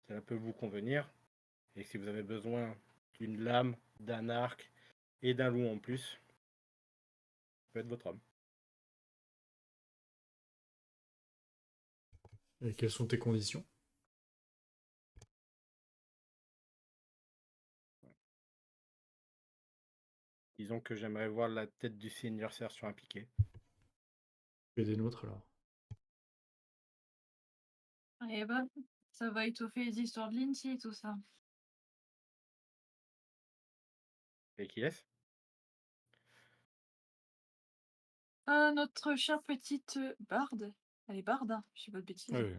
E: cela peut vous convenir et si vous avez besoin d'une lame, d'un arc et d'un loup en plus, ça peut être votre homme.
D: Et quelles sont tes conditions?
E: Disons que j'aimerais voir la tête du seigneur Serre sur un piquet.
D: Et des nôtres, alors.
A: Eh ben, ça va étoffer les histoires de Lindsay, tout ça.
E: Et qui est-ce?
A: Notre chère petite barde. Elle est barde, hein, je dis pas de bêtises.
C: Oui, oui.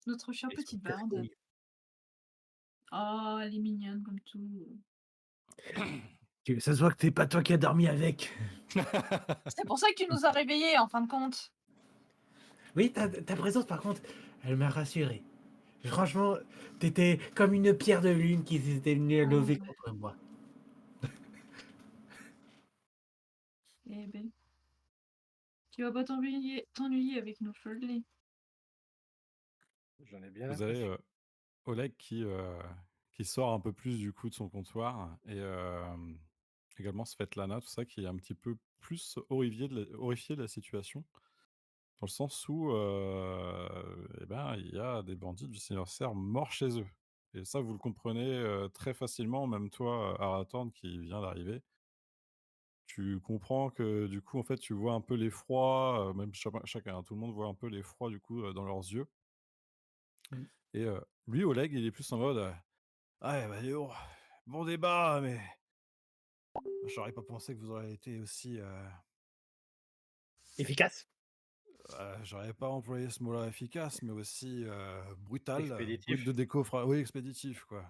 A: Notre chère
F: Ils sont
A: petite
F: casse
A: barde. Oh, elle est mignonne comme tout.
F: Ça se voit que c'est pas toi qui as dormi avec.
A: C'est pour ça que tu nous as réveillés, en fin de compte.
F: Oui, ta présence, par contre, elle m'a rassuré. Franchement, t'étais comme une pierre de lune qui s'était venue lever
A: Oh,
F: contre moi.
A: eh ben, tu vas pas t'ennuyer avec nos Furley.
E: J'en ai bien
C: Vous avez
E: l'impression.
C: Oleg qui sort un peu plus du coup de son comptoir et également Svetlana, tout ça, qui est un petit peu plus horrifié de la situation. Dans le sens où eh ben, il y a des bandits du Seigneur Serre morts chez eux. Et ça, vous le comprenez très facilement, même toi, Arathorn, qui vient d'arriver. Tu comprends que du coup, en fait, tu vois un peu l'effroi, même chacun, hein, tout le monde voit un peu l'effroi du coup dans leurs yeux.
F: Mm.
C: Et lui, Oleg, il est plus en mode ouais, bah, dis donc, bon débat, mais j'aurais pas pensé que vous auriez été aussi.
F: Efficace.
C: J'aurais pas employé ce mot-là efficace, mais aussi brutal, brut de
E: Expéditif.
C: déco, oui, expéditif, quoi.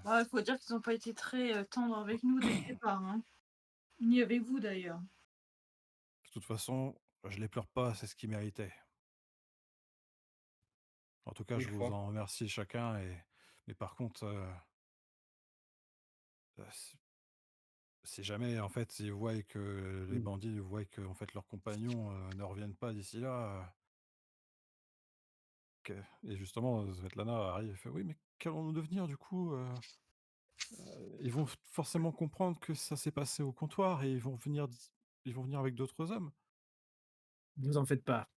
A: Ouais, faut dire qu'ils ont pas été très tendres avec nous dès le départ, hein. Ni avec vous d'ailleurs.
C: De toute façon, je les pleure pas, c'est ce qu'ils méritaient. En tout cas, je
E: Mille
C: vous
E: fois.
C: en remercie chacun, mais par contre, si jamais, en fait, ils voient que les
F: Mm.
C: bandits voient que, en fait, leurs compagnons ne reviennent pas d'ici là, et justement, Svetlana arrive et fait: «Oui, mais qu'allons-nous devenir du coup?» Ils vont forcément comprendre que ça s'est passé au comptoir et ils vont venir avec d'autres hommes.
F: Ne vous en faites pas.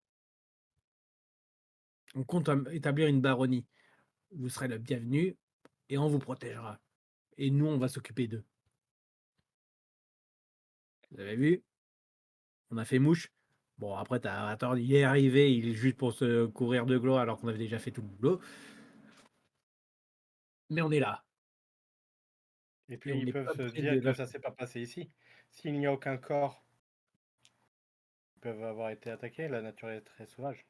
F: On compte établir une baronnie. Vous serez le bienvenu et on vous protégera. Et nous, on va s'occuper d'eux. Vous avez vu? On a fait mouche. Bon, après, attends, il est arrivé, il est juste pour se couvrir de gloire alors qu'on avait déjà fait tout le boulot. Mais on est là.
E: Et
F: Et
E: puis
F: on
E: ils
F: n'est
E: peuvent
F: pas
E: se
F: près
E: dire
F: de
E: que
F: la...
E: ça s'est pas passé ici. S'il n'y a aucun corps, ils peuvent avoir été attaqués, la nature est très sauvage.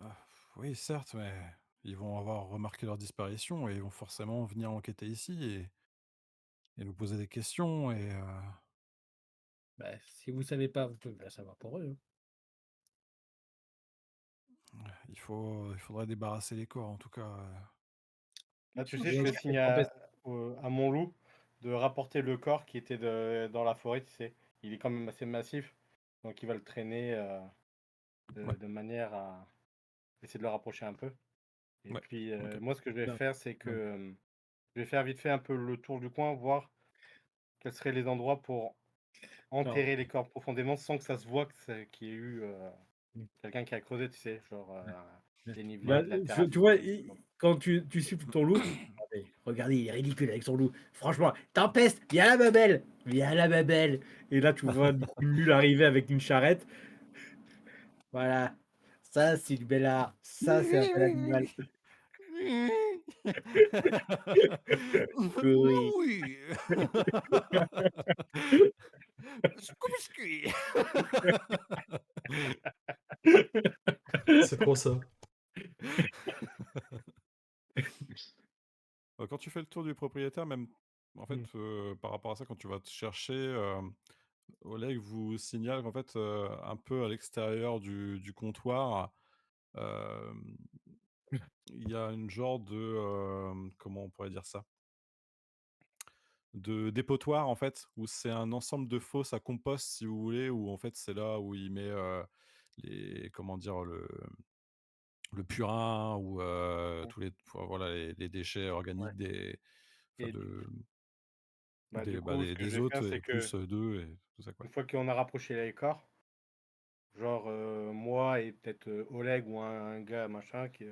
C: Ah, oui, certes, mais ils vont avoir remarqué leur disparition et ils vont forcément venir enquêter ici et nous poser des questions
F: Bah, si vous savez pas, vous pouvez la savoir pour eux, hein.
C: il faudrait débarrasser les corps, en tout cas.
E: Là, tu sais,
F: Et
E: je
F: est-ce
E: fais
F: qu'il y a
E: signe
F: des tempêtes?
E: à mon loup de rapporter le corps qui était dans la forêt, tu sais. Il est quand même assez massif, donc il va le traîner
C: Ouais,
E: de manière à essayer de le rapprocher un peu. Et
C: ouais,
E: puis,
C: ok.
E: moi, ce que je vais
F: Non,
E: faire, c'est que
F: non.
E: je vais faire vite fait un peu le tour du coin, voir quels seraient les endroits pour
F: Alors,
E: enterrer les corps profondément sans que ça se voit qu'il y ait eu
F: mm,
E: quelqu'un qui a creusé, tu sais, genre
F: ouais.
E: dénivelé
F: Bah,
E: de la terre à
F: tu
E: vif.
F: vois, quand tu siffles ton loup, regardez, il est ridicule avec son loup. Franchement, Tempeste, viens là, ma belle, viens là, ma belle. Et là, tu vois une mule arriver avec une charrette. Voilà, ça, c'est du bel art. Ça, c'est un bel animal. Oui.
C: Oui. Biscuit.
D: C'est trop ça.
C: Quand tu fais le tour du propriétaire, même, en fait,
F: Mmh.
C: par rapport à ça, quand tu vas te chercher, Oleg vous signale qu'en fait, un peu à l'extérieur du comptoir, hem, il y a une genre de, comment on pourrait dire ça? De dépotoir, en fait, où c'est un ensemble de fosses à compost, si vous voulez, où en fait, c'est là où il met, les comment dire? Le purin ou,
E: Bon,
C: tous les enfin, voilà, les déchets
E: ouais.
C: organiques des enfin
E: Et du, du
C: des, bah,
E: coup, ce que je
C: des
E: vais faire,
C: hôtes
E: c'est
C: et
E: que
C: plus, d'eux et tout ça, quoi.
E: une fois qu'on a rapproché les corps, genre moi et peut-être Oleg ou un gars machin, tu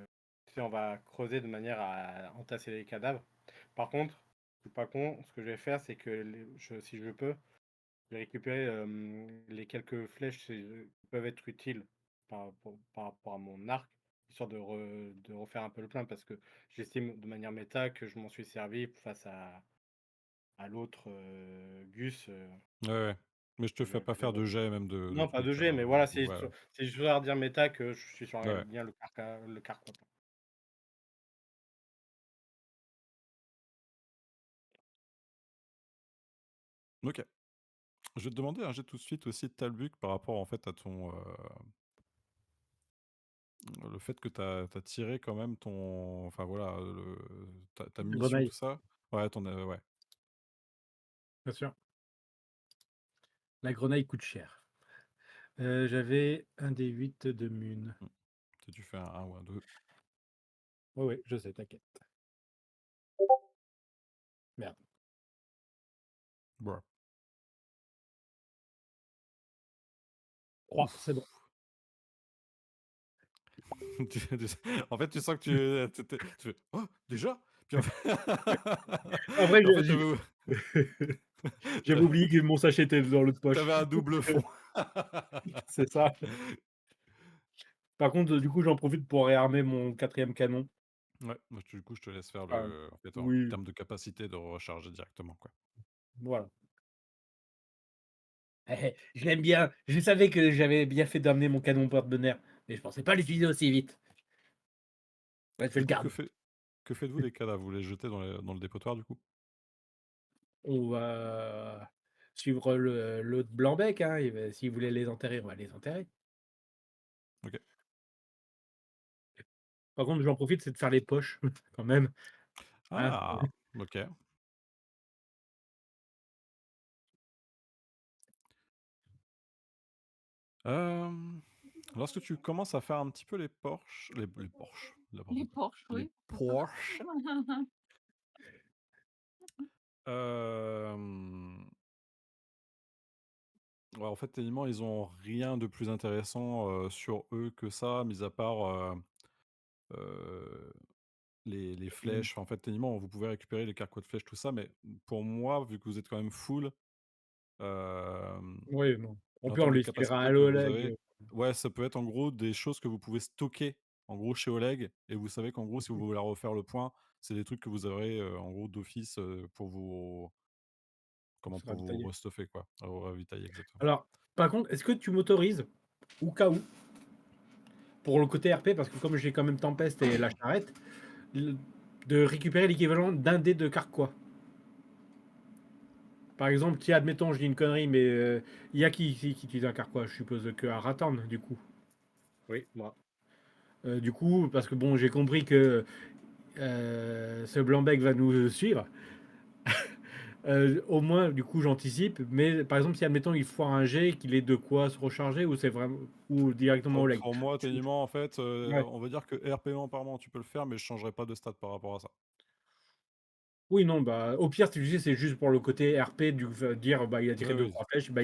E: sais, on va creuser de manière à entasser les cadavres. Par contre, je suis pas con, ce que je vais faire, c'est que si je peux, je vais récupérer les quelques flèches qui peuvent être utiles par rapport à mon arc, histoire de refaire un peu le plein, parce que j'estime de manière méta que je m'en suis servi face à l'autre Gus.
C: Ouais, ouais. Mais je te fais pas faire de jet même de
E: Non, pas
C: trucs,
E: 2G, mais
C: pour le
E: voilà,
C: coup, ouais, ouais.
E: c'est juste à dire méta que je suis sur
C: Ouais, ouais.
E: bien le carquois.
C: OK. Je vais te demander un jet tout de suite aussi de Talbuk par rapport, en fait, à ton, le fait que tu as tiré quand même ton enfin voilà, ta
F: La
C: munition,
F: grenaille,
C: tout ça. Ouais, ton, ouais.
F: bien sûr. La grenaille coûte cher. J'avais un des 8 de Mune.
C: Mmh. Si tu fais un 1 ou un 2.
F: Oui, oui, je sais, t'inquiète. Merde.
C: Bra.
F: 3, c'est bon.
C: En fait, tu sens que tu fais: «Oh, déjà?» Puis en fait
F: En vrai,
C: en fait, tu
F: j'avais oublié que mon sachet était dans l'autre poche.
C: un double fond.
F: C'est ça. Par contre, du coup, j'en profite pour réarmer mon quatrième canon.
C: Ouais, bah, du coup, je te laisse faire
F: Enfin,
C: le en fait, en
F: oui,
C: termes de capacité de recharger directement, quoi.
F: voilà. Je l'aime bien. Je savais que j'avais bien fait d'amener mon canon porte-bonheur, mais je pensais pas l'utiliser aussi vite. Ouais, je vais
C: Du
F: le
C: coup,
F: garder.
C: que faites-vous des cadavres? Vous les jetez dans le dépotoir, du coup?
F: On va suivre l'autre Blanc-bec, hein. S'il voulait les enterrer, on va les enterrer.
C: OK.
F: Par contre, j'en profite, c'est de faire les poches, quand même, hein.
C: Ah! OK. Hem, lorsque tu commences à faire un petit peu les Porsche, n'importe
A: Les
C: quoi,
A: Porsche,
C: les
A: oui, pourquoi pas.
C: Porsche, hem, ouais, en fait, techniquement, ils ont rien de plus intéressant, sur eux que ça, mis à part, heu, les
F: Mmh.
C: flèches. Enfin, en fait, techniquement, vous pouvez récupérer les carquois de flèches, tout ça, mais pour moi, vu que vous êtes quand même full, hem
F: Oui, non. On
C: en
F: peut en
C: termes de
F: laisser
C: capacité
F: à
C: que vous
F: l'Oleg.
C: avez, ouais, ça peut être en gros des choses que vous pouvez stocker, en gros, chez Oleg et vous savez qu'en gros, si vous voulez refaire le point, c'est des trucs que vous aurez, en gros d'office, pour vous
F: On
C: comment?
F: sera
C: Pour vous
F: détaillé.
C: restuffer quoi, vous ravitailler exactement.
F: Alors, par contre, est-ce que tu m'autorises, au cas où, pour le côté RP, parce que comme j'ai quand même Tempeste et la charrette, l de récupérer l'équivalent d'un dé de Carquois? Par exemple, si admettons, je dis une connerie, mais il y a qui ici qui utilise un Carquois? Je suppose que Ratan, du coup.
E: Oui, moi.
F: Du coup, parce que bon, j'ai compris que ce Blanc-bec va nous suivre. Au moins, du coup, j'anticipe. Mais par exemple, si admettons il foire un jet, qu'il ait de quoi se recharger, ou c'est vraiment ou directement au leg.
C: Pour moi, techniquement, en fait,
F: Ouais.
C: on va dire que RP par mois, tu peux le faire, mais je changerai pas de stat par rapport à ça.
F: Oui, non, bah au pire, tu sais, c'est juste pour le côté RP dire bah il a
C: Oui,
F: tiré deux
C: oui,
F: trois flèches, bah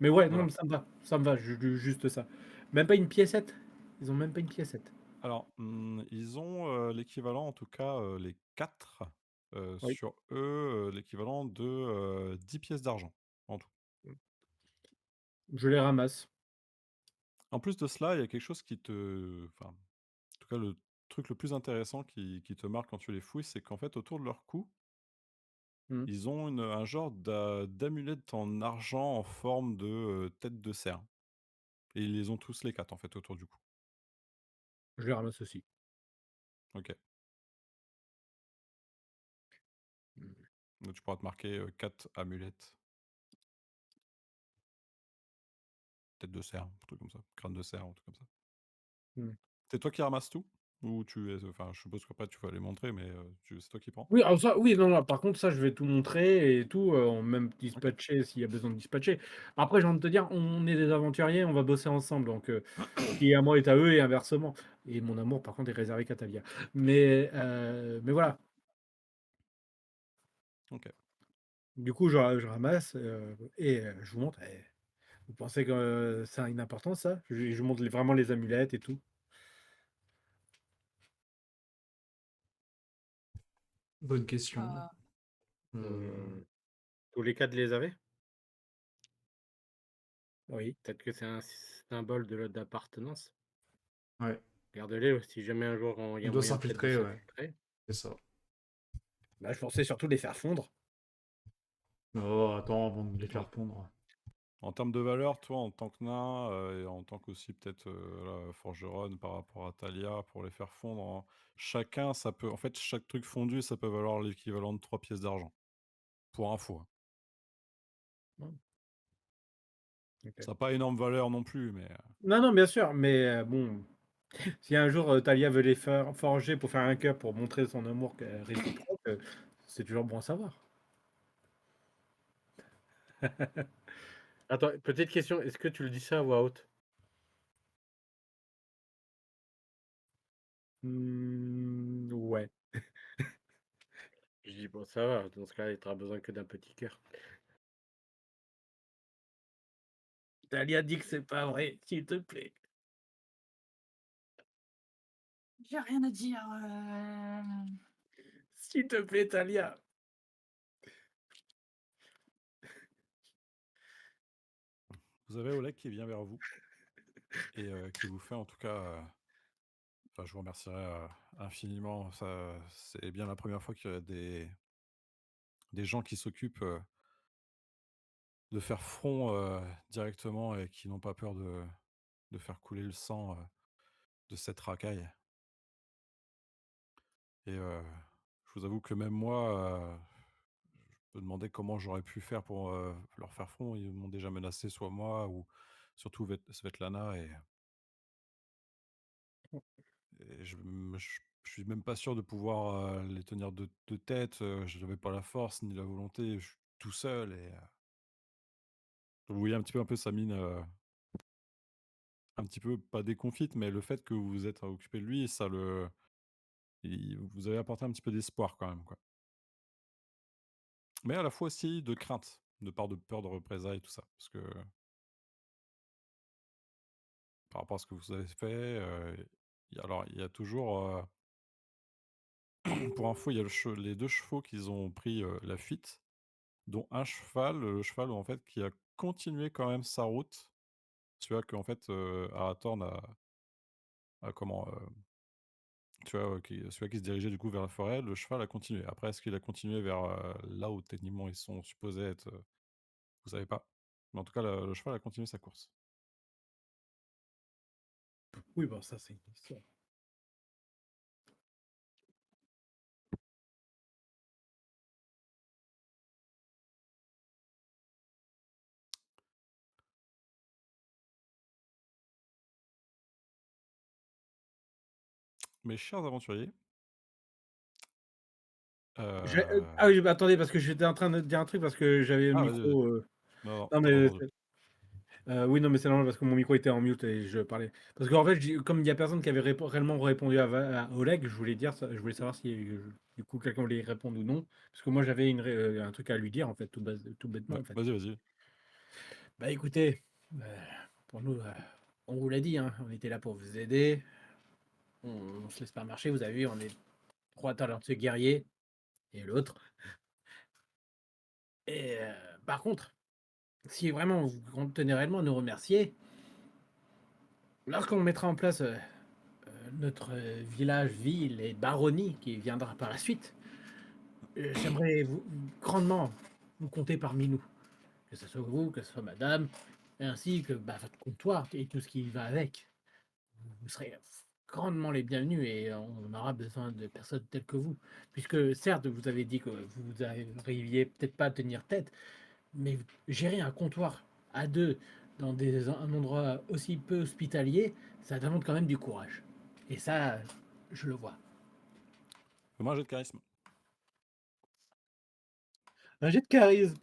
F: mais ouais, non,
C: voilà.
F: ça me va, juste ça. Même pas une piécette. Ils ont même pas une piécette.
C: Alors, ils ont, l'équivalent en tout cas, les 4
F: Oui.
C: sur eux, l'équivalent de, 10 pièces d'argent, en tout.
F: Je les ramasse.
C: En plus de cela, il y a quelque chose qui te enfin, en tout cas, le truc le plus intéressant qui te marque quand tu les fouilles, c'est qu'en fait, autour de leur cou,
F: Mmh.
C: Ils ont un genre d'amulette en argent en forme de tête de cerf. Et ils les ont tous les 4 en fait autour du cou.
F: Je les ramasse aussi.
C: Ok.
F: Mmh.
C: Donc tu pourras te marquer 4 amulettes. Tête de cerf, un truc comme ça. Crâne de cerf, un truc comme ça.
F: Mmh.
C: C'est toi qui ramasses tout? Ou enfin, je suppose qu'après tu vas les montrer, mais c'est toi qui prends?
F: Oui, alors ça, oui, non, non, par contre, ça, je vais tout montrer et tout, même
C: Ok.
F: dispatcher s'il y a besoin de dispatcher. Après, j'ai envie de te dire, on est des aventuriers, on va bosser ensemble, donc ce qui est à moi est à eux et inversement. Et mon amour, par contre, est réservé qu'à Talia. Mais voilà.
C: Ok.
F: Du coup, je ramasse et je vous montre. Vous pensez que ça a une importance, ça? Je vous montre vraiment les amulettes et tout.
D: Bonne question.
E: Mmh. Tous les 4 les avaient?
F: Oui.
E: Peut-être que c'est un symbole d'appartenance.
D: Ouais,
E: Gardez-les, si jamais un jour il y
D: il
E: a
D: doit
E: moyen peut-être de
D: s'infiltrer, ouais,
E: s'infiltrer.
D: c'est ça.
F: Bah, je pensais surtout les faire fondre.
D: Oh, attends, avant de les
C: En
D: faire fondre.
C: en termes de valeur, toi, en tant que nain, et en tant qu'aussi peut-être, voilà, forgeronne par rapport à Talia, pour les faire fondre chacun, ça peut en fait, chaque truc fondu, ça peut valoir l'équivalent de 3 pièces d'argent. Pour info, hein.
F: Mmh. OK.
C: Ça a pas énorme valeur non plus, mais
F: Non, non, bien sûr, mais bon, si un jour, Talia veut les faire forger pour faire un cœur pour montrer son amour réciproque, c'est toujours bon à savoir.
E: Attends, petite question, est-ce que tu le dis ça à voix haute?
F: Mmh, ouais.
E: Je dis: «Bon, ça va, dans ce cas, il aura besoin que d'un petit cœur».
F: Talia dit que c'est pas vrai, s'il te plaît.
A: J'ai rien à dire,
F: S'il te plaît, Talia.
C: vous avez Oleg qui vient vers vous et qui vous fait en tout cas, enfin, je vous remercierai, infiniment. Ça, c'est bien la première fois qu'il y a des gens qui s'occupent, de faire front, directement et qui n'ont pas peur de faire couler le sang, de cette racaille et je vous avoue que même moi, je me demandais comment j'aurais pu faire pour, leur faire front. Ils m'ont déjà menacé, soit moi ou surtout Svetlana et je suis même pas sûr de pouvoir, les tenir de tête, je n'avais pas la force ni la volonté, je suis tout seul et vous voyez un petit peu sa mine, un petit peu pas déconfite, mais le fait que vous vous êtes occupé de lui, ça le vous avez apporté un petit peu d'espoir quand même, quoi. Mais à la fois aussi de crainte, de part de peur de représailles, tout ça. Parce que par rapport à ce que vous avez fait, il y a toujours, pour info, il y a les 2 chevaux qu'ils ont pris, la fuite, dont un cheval, le cheval en fait qui a continué quand même sa route. Celui-là qu'en fait, Arathorn a comment, tu vois, celui-là qui se dirigeait du coup vers la forêt, le cheval a continué. Après, est-ce qu'il a continué vers, là où techniquement ils sont supposés être, vous savez pas. Mais en tout cas, le cheval a continué sa course.
F: Oui, bon, ça, c'est une histoire.
C: Mes chers aventuriers,
F: Ah oui, bah, attendez, parce que j'étais en train de dire un truc parce que j'avais le
C: ah vas-y, vas-y.
F: micro,
C: Non, non,
F: non,
C: t'as pas
F: mais
C: entendu.
F: oui, non, mais c'est normal parce que mon micro était en mute et je parlais. Parce qu'en fait, comme il y a personne qui avait réellement répondu à Oleg, je voulais dire ça, je voulais savoir si du coup quelqu'un voulait y répondre ou non. Parce que moi j'avais un truc à lui dire en fait, tout bêtement
C: Ouais,
F: en fait.
C: vas-y, vas-y.
F: Bah écoutez, pour nous, on vous l'a dit, hein, on était là pour vous aider. On se laisse pas marcher, vous avez vu, on est 3 talentueux guerriers et l'autre. Et par contre, si vraiment vous tenez réellement à nous remercier, lorsqu'on mettra en place notre village, ville et baronnie qui viendra par la suite, j'aimerais grandement vous compter parmi nous. Que ce soit vous, que ce soit madame, ainsi que bah, votre comptoir et tout ce qui va avec. Vous serez grandement les bienvenus et on aura besoin de personnes telles que vous. Puisque certes, vous avez dit que vous n'arriviez peut-être pas à tenir tête, mais gérer un comptoir à deux dans un endroit aussi peu hospitalier, ça demande quand même du courage. Et ça, je le vois.
C: Fais-moi un jet de charisme.
F: Un jet de charisme.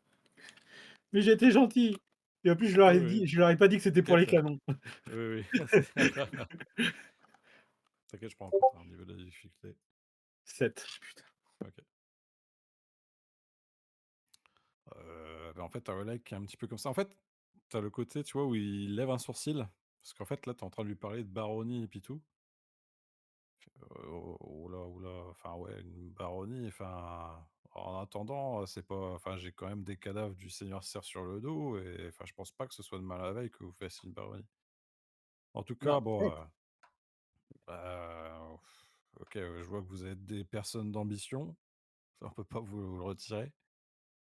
F: Mais j'étais gentil. Et en plus, je leur ai
C: Oui, oui.
F: dit, je leur ai pas dit que c'était pour les
C: T'inquiète.
F: canons.
C: Oui, oui. T'inquiète, je prends en compte un niveau de la difficulté.
F: 7. Putain.
C: Ok. En fait, t'as Oleg qui est un petit peu comme ça. En fait, t'as le côté, tu vois, où il lève un sourcil. Parce qu'en fait, là, t'es en train de lui parler de baronnie et puis tout. Oula, enfin, ouais, une baronnie, enfin, en attendant, c'est pas, enfin, j'ai quand même des cadavres du seigneur Serre sur le dos, et enfin, je pense pas que ce soit de mal à la veille que vous fassiez une baronnie. En tout
F: Non,
C: cas, bon,
F: peut-être.
C: bah, ok, je vois que vous êtes des personnes d'ambition, ça, on peut pas vous le retirer.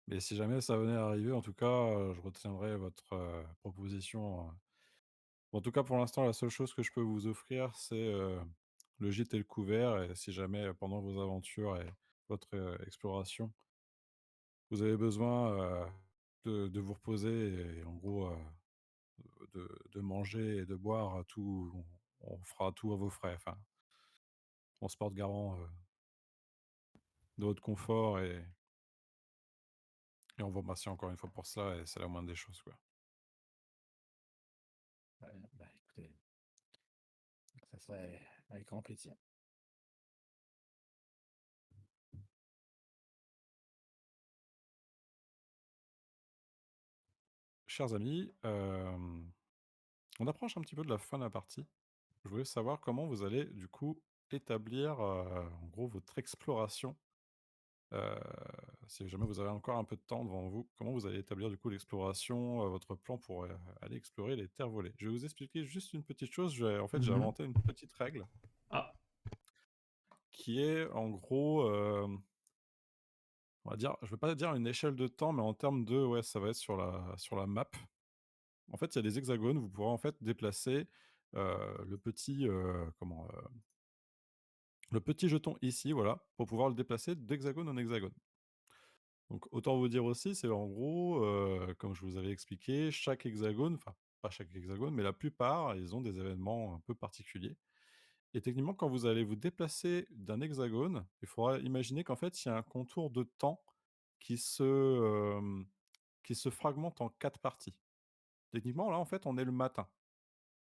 C: Mais si jamais ça venait à arriver, en tout cas, je retiendrai votre proposition. En tout cas, pour l'instant, la seule chose que je peux vous offrir, c'est le gîte et le couvert. Et si jamais, pendant vos aventures et votre exploration, vous avez besoin de vous reposer et en gros de manger et de boire, tout, on fera tout à vos frais. Enfin, on se porte garant de votre confort et on vous remercie encore une fois pour cela. Et c'est la moindre des choses, quoi.
F: Bah, écoutez, ça serait avec grand plaisir.
C: Chers amis, on approche un petit peu de la fin de la partie. Je voulais savoir comment vous allez du coup établir en gros votre exploration. Euh, Si jamais vous avez encore un peu de temps devant vous, comment vous allez établir du coup l'exploration, votre plan pour aller explorer les terres volées. Je vais vous expliquer juste une petite chose. En fait, j'ai
D: Mhm.
C: inventé une petite règle
D: Ah,
C: qui est en gros, on va dire, je ne vais pas dire une échelle de temps, mais en termes de, ouais, ça va être sur la map. En fait, il y a des hexagones, vous pourrez en fait déplacer le petit, le petit jeton ici, voilà, pour pouvoir le déplacer d'hexagone en hexagone. Donc autant vous dire aussi, c'est en gros, comme je vous avais expliqué, chaque hexagone, enfin pas chaque hexagone, mais la plupart, ils ont des événements un peu particuliers. Et techniquement, quand vous allez vous déplacer d'un hexagone, il faudra imaginer qu'en fait, il y a un contour de temps qui qui se fragmente en 4 parties. Techniquement, là, en fait, on est le matin.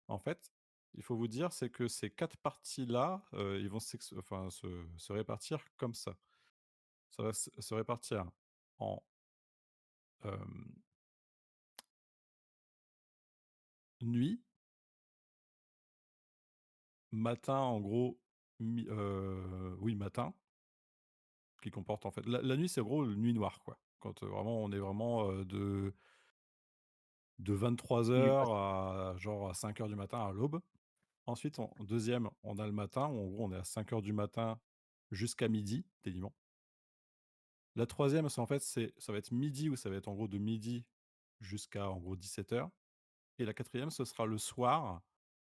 C: En fait, il faut vous dire, c'est que ces 4 parties-là, ils vont se répartir comme ça. Ça va se répartir en, hem, nuit, matin, en gros, oui, matin, qui comporte en fait la nuit, c'est en gros, nuit noire, quoi. Quand, vraiment on est vraiment, de
F: Du
C: 23h
F: passé.
C: à genre à 5h du matin, à l'aube. Ensuite, en 2e, on a le matin, où en gros, on est à 5h du matin jusqu'à midi, techniquement. La troisième, c'est en fait, ça va être midi, où ça va être en gros de midi jusqu'à en gros 17h. Et la quatrième, ce sera le soir,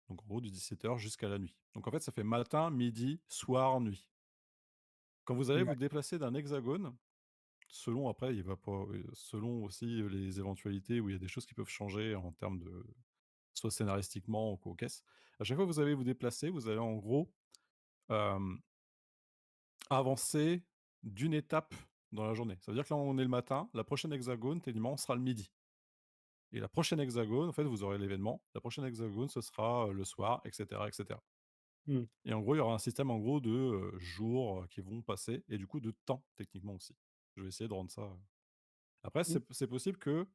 C: donc en gros de 17h jusqu'à la nuit. Donc en fait, ça fait matin, midi, soir, nuit. Quand vous allez
F: Ouais.
C: vous déplacer d'un hexagone, selon après, il va pas, selon aussi les éventualités où il y a des choses qui peuvent changer en termes de soit scénaristiquement ou quoi qu'est-ce. À chaque fois que vous allez vous déplacer, vous allez en gros euh, avancer d'une étape dans la journée. Ça veut dire que là, on est le matin, la prochaine hexagone, techniquement, sera le midi. Et la prochaine hexagone, en fait, vous aurez l'événement. La prochaine hexagone, ce sera le soir, etc., etc.
F: Hmm.
C: Et en gros, il y aura un système en gros de jours qui vont passer et du coup de temps techniquement aussi. Je vais essayer de rendre ça. Après,
F: Hmm.
C: c'est possible que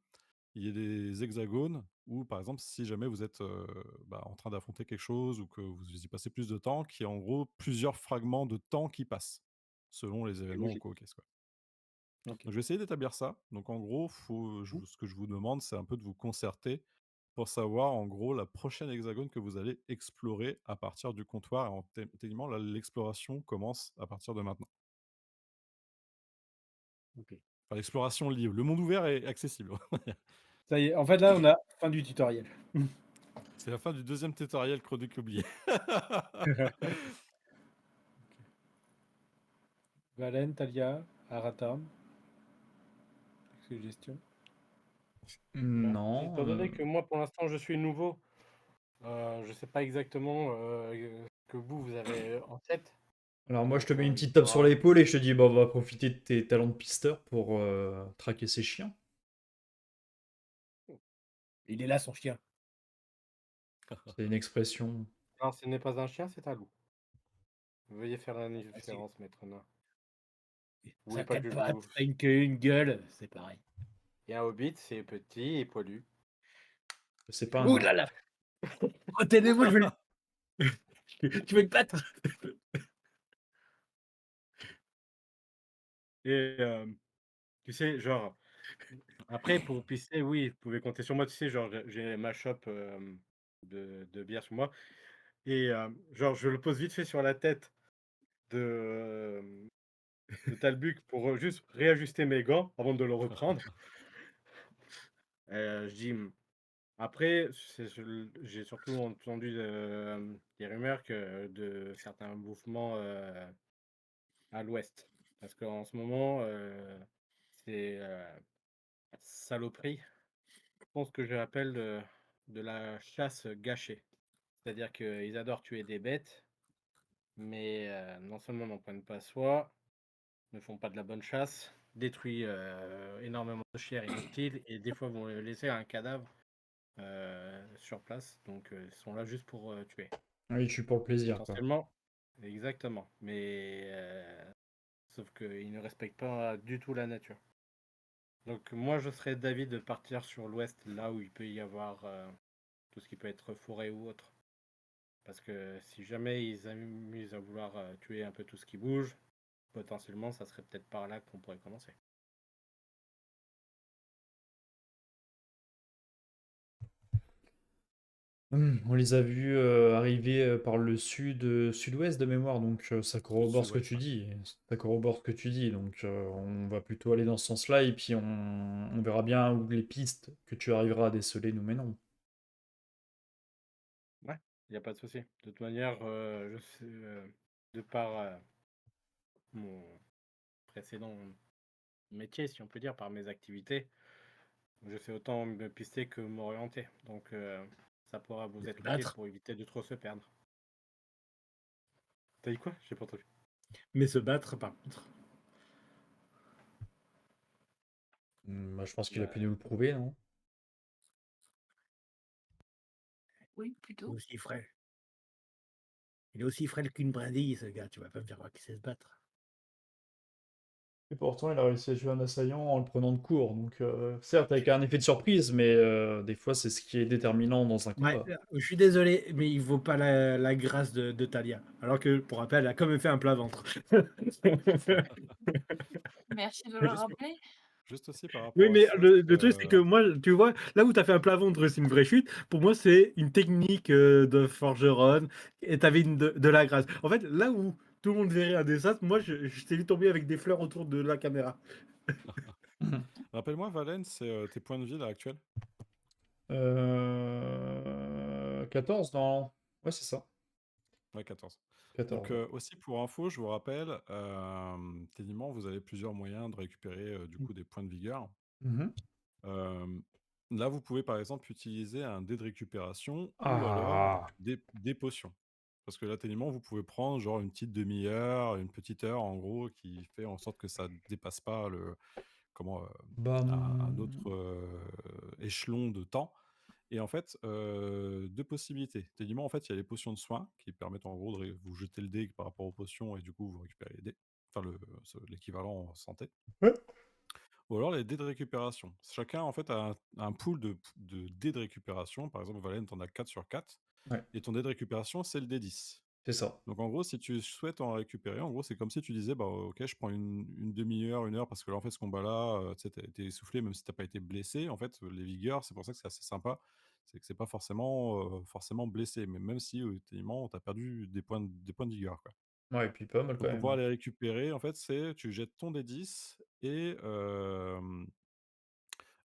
C: il y ait des hexagones où, par exemple, si jamais vous êtes en train d'affronter quelque chose ou que vous y passez plus de temps, qu'il y a en gros plusieurs fragments de temps qui passent selon les
F: C'est
C: événements ou
F: logique.
C: quoi, qu'est-ce quoi.
F: Ok.
C: Donc, je vais essayer d'établir ça. Donc, en gros,
F: Hmm.
C: ce que je vous demande, c'est un peu de vous concerter pour savoir, en gros, la prochaine hexagone que vous allez explorer à partir du comptoir. Et techniquement, là, l'exploration commence à partir de maintenant.
F: Ok.
C: Enfin, l'exploration libre. Le monde ouvert est accessible.
F: Ça y est, en fait, là, on a fin du tutoriel.
C: C'est la fin du deuxième tutoriel chronique oublié.
F: Valen, Talia, Aratam. Suggestion.
D: Non.
E: Étant donné que moi, pour l'instant, je suis nouveau, je sais pas exactement que vous avez en tête.
D: Alors moi, je te
E: Donc,
D: mets une
E: il
D: petite tape sur
E: faudra-
D: l'épaule et je te dis, bah, on va profiter de tes talents de pisteur pour traquer ces chiens.
F: Il est là, son chien.
D: C'est une expression.
E: Non, ce n'est pas un chien, c'est un loup. Veuillez faire la
F: Ah, si.
E: différence, maître nain. Vous
F: Ça a
E: voulez pas que
F: quatre
E: je
F: pattes,
E: vous...
F: ça a une queue, une gueule, c'est pareil.
E: Et un hobbit, c'est petit et poilu.
D: C'est pas un
F: Ouh
D: nain.
F: là là. Retenez-moi, je vais tu veux te battre.
E: Et tu sais, genre, après, pour pisser, oui, vous pouvez compter sur moi. Tu sais, genre, j'ai ma shop de bière sur moi. Et genre, je le pose vite fait sur la tête de, de Talbuk pour juste réajuster mes gants avant de le reprendre. Je dis, après, j'ai surtout entendu des rumeurs de certains mouvements à l'ouest. Parce qu'en ce moment, c'est saloperie. Je pense que je l'appelle de la chasse gâchée. C'est-à-dire qu'ils adorent tuer des bêtes, mais non seulement n'en prennent pas soin, ne font pas de la bonne chasse, détruisent énormément de chair inutile et des fois vont laisser un cadavre sur place. Donc ils sont là juste pour tuer.
D: Oui, je suis pour le plaisir, quoi.
E: Potentiellement, exactement. Mais sauf qu'ils ne respectent pas du tout la nature. Donc moi je serais d'avis de partir sur l'ouest, là où il peut y avoir tout ce qui peut être forêt ou autre. Parce que si jamais ils s'amusent à vouloir tuer un peu tout ce qui bouge, potentiellement ça serait peut-être par là qu'on pourrait commencer.
D: On les a vus arriver par le sud-ouest de mémoire, donc ça corrobore ce que
C: Sud-ouest,
D: tu
C: ouais.
D: dis. Ça corrobore ce que tu dis, donc on va plutôt aller dans ce sens-là et puis on verra bien où les pistes que tu arriveras à déceler nous mèneront.
E: Ouais, il n'y a pas de souci. De toute manière, je sais, de par mon précédent métier, si on peut dire, par mes activités, je sais autant me pister que m'orienter. Donc ça pourra vous
F: Mais se
E: être utile
F: battre.
E: pour éviter de trop se perdre. T'as dit quoi? J'ai pas entendu.
F: Mais se battre, par contre.
D: Bah, je pense qu'il a
E: Bah,
D: pu nous le prouver, non?
A: Oui,
F: Il est
A: plutôt.
F: aussi frais. Il est aussi frêle qu'une brindille, ce gars. Tu vas pas me faire croire qu'il sait se battre.
D: Et pourtant, il a réussi à tuer un assaillant en le prenant de court. Donc, certes, avec un effet de surprise, mais des fois, c'est ce qui est déterminant dans un
F: Ouais,
D: combat.
F: je suis désolé, mais il vaut pas la grâce de Talia. Alors que, pour rappel, elle a quand même fait un plat ventre.
A: Merci de le rappeler.
C: Juste aussi par
F: Oui,
C: rapport à
F: mais
C: ça,
F: le truc, c'est que moi, tu vois, là où tu as fait un plat ventre, c'est une vraie chute. Pour moi, c'est une technique de forgeron et tu avais de la grâce. En fait, là où tout le monde verrait un désastre, moi, je t'ai vu tomber avec des fleurs autour de la caméra.
C: Rappelle-moi, Valène, c'est tes points de vie là actuels.
D: 14 dans... Ouais, c'est ça.
C: Ouais, 14.
D: 14.
C: Donc aussi pour info, je vous rappelle, techniquement, vous avez plusieurs moyens de récupérer du coup des points de vigueur.
D: Mhm.
C: Euh, Là, vous pouvez par exemple utiliser un dé de récupération ou alors
D: Ah,
C: des potions. Parce que là, techniquement, vous pouvez prendre genre une petite demi-heure, une petite heure en gros, qui fait en sorte que ça ne dépasse pas comment,
D: bah...
C: un autre échelon de temps. Et en fait, deux possibilités. Techniquement, en fait, il y a les potions de soins qui permettent en gros de vous jeter le dé par rapport aux potions et du coup vous récupérez les dés. Enfin, l'équivalent en santé.
D: Ouais.
C: Ou alors les dés de récupération. Chacun en fait a un pool de dés de récupération. Par exemple, Valène, t'en as 4 sur 4.
D: Ouais,
C: Et ton dé de récupération, c'est le dé 10.
D: c'est ça.
C: Donc en gros, si tu souhaites en récupérer, en gros, c'est comme si tu disais, bah ok, je prends une demi-heure, une heure, parce que là, en fait, ce combat-là, tu sais, t'as été essoufflé, même si t'as pas été blessé. En fait, les vigueurs, c'est pour ça que c'est assez sympa. C'est que c'est pas forcément blessé, mais même si, techniquement, t'as perdu des points de vigueur, quoi.
D: Ouais, et puis pas mal quand
C: Donc pour
D: même.
C: pouvoir les récupérer, en fait, c'est tu jettes ton dé 10 Et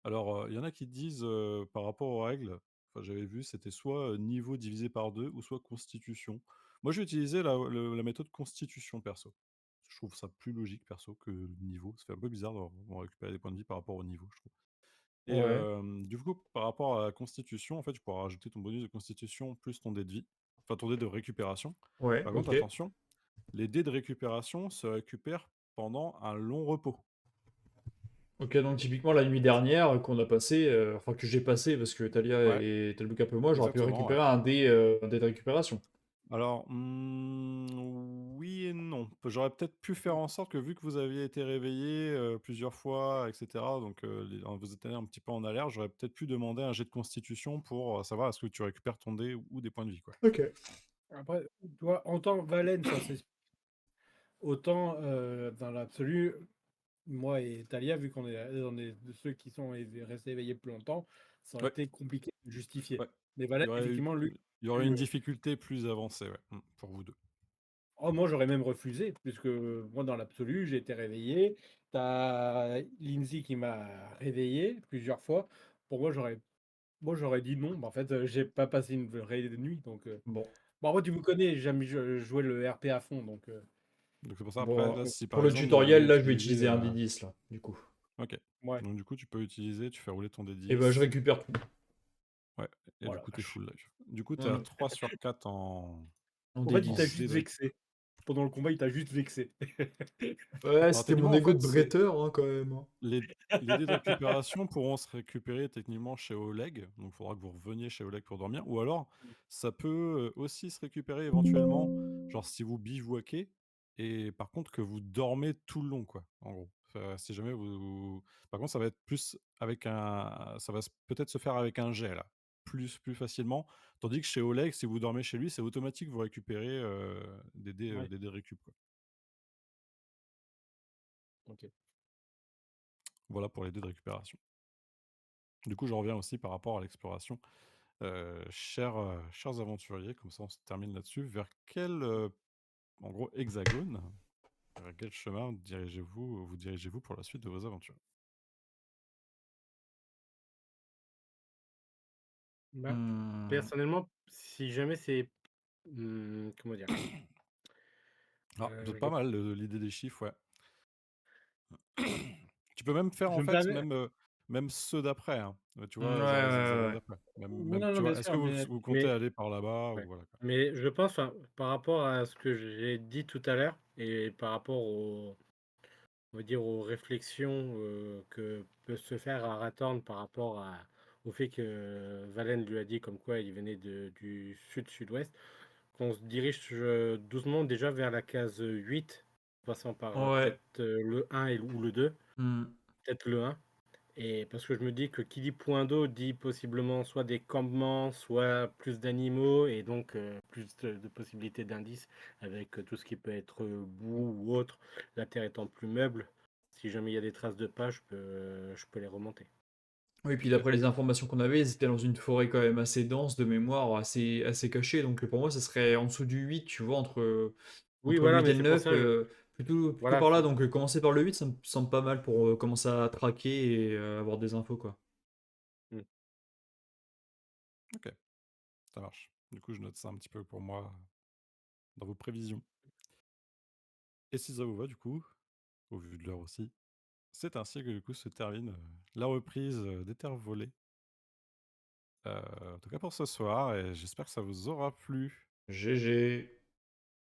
C: alors, il y en a qui disent, par rapport aux règles, enfin j'avais vu, c'était soit, niveau divisé par 2 ou soit constitution. Moi, j'ai utilisé la méthode constitution perso. Je trouve ça plus logique perso que le niveau. Ça fait un peu bizarre de récupérer des points de vie par rapport au niveau, je trouve. Et
D: Ouais.
C: du coup, par rapport à la constitution, en fait, tu pourras rajouter ton bonus de constitution plus ton dé de vie, enfin ton dé de récupération.
D: Ouais,
C: Par contre,
D: ok.
C: attention, les dés de récupération se récupèrent pendant un long repos.
D: Ok, donc typiquement la nuit dernière qu'on a passé, enfin que j'ai passé parce que Talia
C: Ouais,
D: et Talbouk un peu moi, j'aurais pu
C: exactement, ouais.
D: récupérer un dé de récupération.
C: Alors, oui et non. J'aurais peut-être pu faire en sorte que vu que vous aviez été réveillé plusieurs fois, etc., donc vous êtes allé un petit peu en alerte, j'aurais peut-être pu demander un jet de constitution pour savoir est-ce que tu récupères ton dé ou des points de vie, quoi.
D: Ok.
F: Après, tu vois, en tant Valène, ça c'est autant dans l'absolu, moi et Talia, vu on est de ceux qui sont restés éveillés plus longtemps, ça aurait
C: Ouais,
F: été compliqué de justifier.
C: ouais.
F: Mais
C: Il
F: Valène,
C: y aurait eu,
F: effectivement, lui,
C: il y aurait une difficulté plus avancée, ouais, pour vous deux.
F: oh, moi j'aurais même refusé, puisque moi dans l'absolu, j'ai été réveillé. T'as Lindsay qui m'a réveillé plusieurs fois. Pour moi j'aurais dit non. Mais en fait, j'ai pas passé une vraie nuit, donc.
D: Bon.
F: Bon, moi tu me connais, j'aime jouer le RP à fond, donc.
C: Donc c'est pour ça, après,
D: Bon,
C: là, si
D: pour
C: par
D: le
C: exemple vous voulez
D: tutoriel, là, je vais
C: utiliser...
D: utiliser un D10, là, du coup.
C: Ok.
F: Ouais,
C: Donc du coup, tu peux utiliser, tu fais rouler ton
D: Et ben, je
C: D10.
D: récupère tout.
C: Ouais, et du
F: voilà.
C: coup, t'es full life. Du coup, t'as
D: Mm.
C: 3 sur 4 en,
D: En
F: En fait, il
C: en
F: t'a
D: D10.
C: dés
F: juste
C: de récup.
F: vexé. Pendant le combat, il t'a juste vexé.
D: Ouais,
C: Alors
D: c'était mon
C: techniquement, en
D: ego
C: fait,
D: de bretteur, hein, quand même, hein.
C: les, les dés de récupération pourront se récupérer techniquement chez Oleg, donc il faudra que vous reveniez chez Oleg pour dormir, ou alors ça peut aussi se récupérer éventuellement, genre si vous bivouaquez, et par contre que vous dormez tout le long, quoi, en gros. Si jamais Par contre, ça va être plus avec un... Ça va peut-être se faire avec un jet, là, plus facilement, tandis que chez Oleg, si vous dormez chez lui, c'est automatique, vous récupérez
F: Ouais,
C: des dés de récup, quoi.
F: ok.
C: Voilà pour les dés de récupération. Du coup, je reviens aussi par rapport à l'exploration. Chers aventuriers, comme ça on se termine là-dessus, vers quel, en gros, hexagone, vers quel chemin vous dirigez-vous pour la suite de vos aventures?
F: Bah,
D: Hmm.
F: personnellement, si jamais c'est. Comment dire?
C: Ah, de
F: Je,
C: pas mal l'idée des chiffres, ouais. Tu peux même faire
F: je
C: en
F: me
C: fait
F: permets.
C: même ceux d'après, hein. Tu
D: Ouais,
C: vois,
D: ouais,
C: Zadan
D: ouais.
C: d'après.
F: Oui, non,
C: Tu
F: non, bien
C: vois, est-ce que
F: sûr,
C: vous comptez
F: mais
C: aller par là-bas ou
F: ouais.
C: voilà quoi?
F: Mais je pense, enfin, par rapport à ce que j'ai dit tout à l'heure et par rapport on va dire, aux réflexions que peut se faire Arathorn par rapport au fait que Valen lui a dit comme quoi il venait du sud-sud-ouest, qu'on se dirige doucement déjà vers la case 8, passant par
D: Ouais.
F: peut-être le 1 ou le 2,
D: Hmm.
F: peut-être le 1. Et parce que je me dis que qui dit point d'eau dit possiblement soit des campements, soit plus d'animaux, et donc plus de possibilités d'indices avec tout ce qui peut être boue ou autre, la terre étant plus meuble. Si jamais il y a des traces de pas, je peux les remonter.
D: Oui, puis
C: Ok.
D: d'après les informations qu'on avait, ils étaient dans une forêt quand même assez dense de mémoire, assez cachée. Donc pour moi, ça serait en dessous du 8, tu vois,
F: Oui,
D: entre le
F: voilà,
D: 8
F: mais
D: et le
F: c'est pour
D: 9,
F: ça,
D: plutôt
F: voilà,
D: par là. Donc commencer par le 8, ça me semble pas mal pour commencer à traquer et avoir des infos, quoi.
F: Mm.
C: Ok, ça marche. Du coup, je note ça un petit peu pour moi dans vos prévisions. Et si ça vous va, du coup, au vu de l'heure aussi, c'est ainsi que du coup se termine la reprise des terres volées. En tout cas pour ce soir, et j'espère que ça vous aura plu.
D: GG.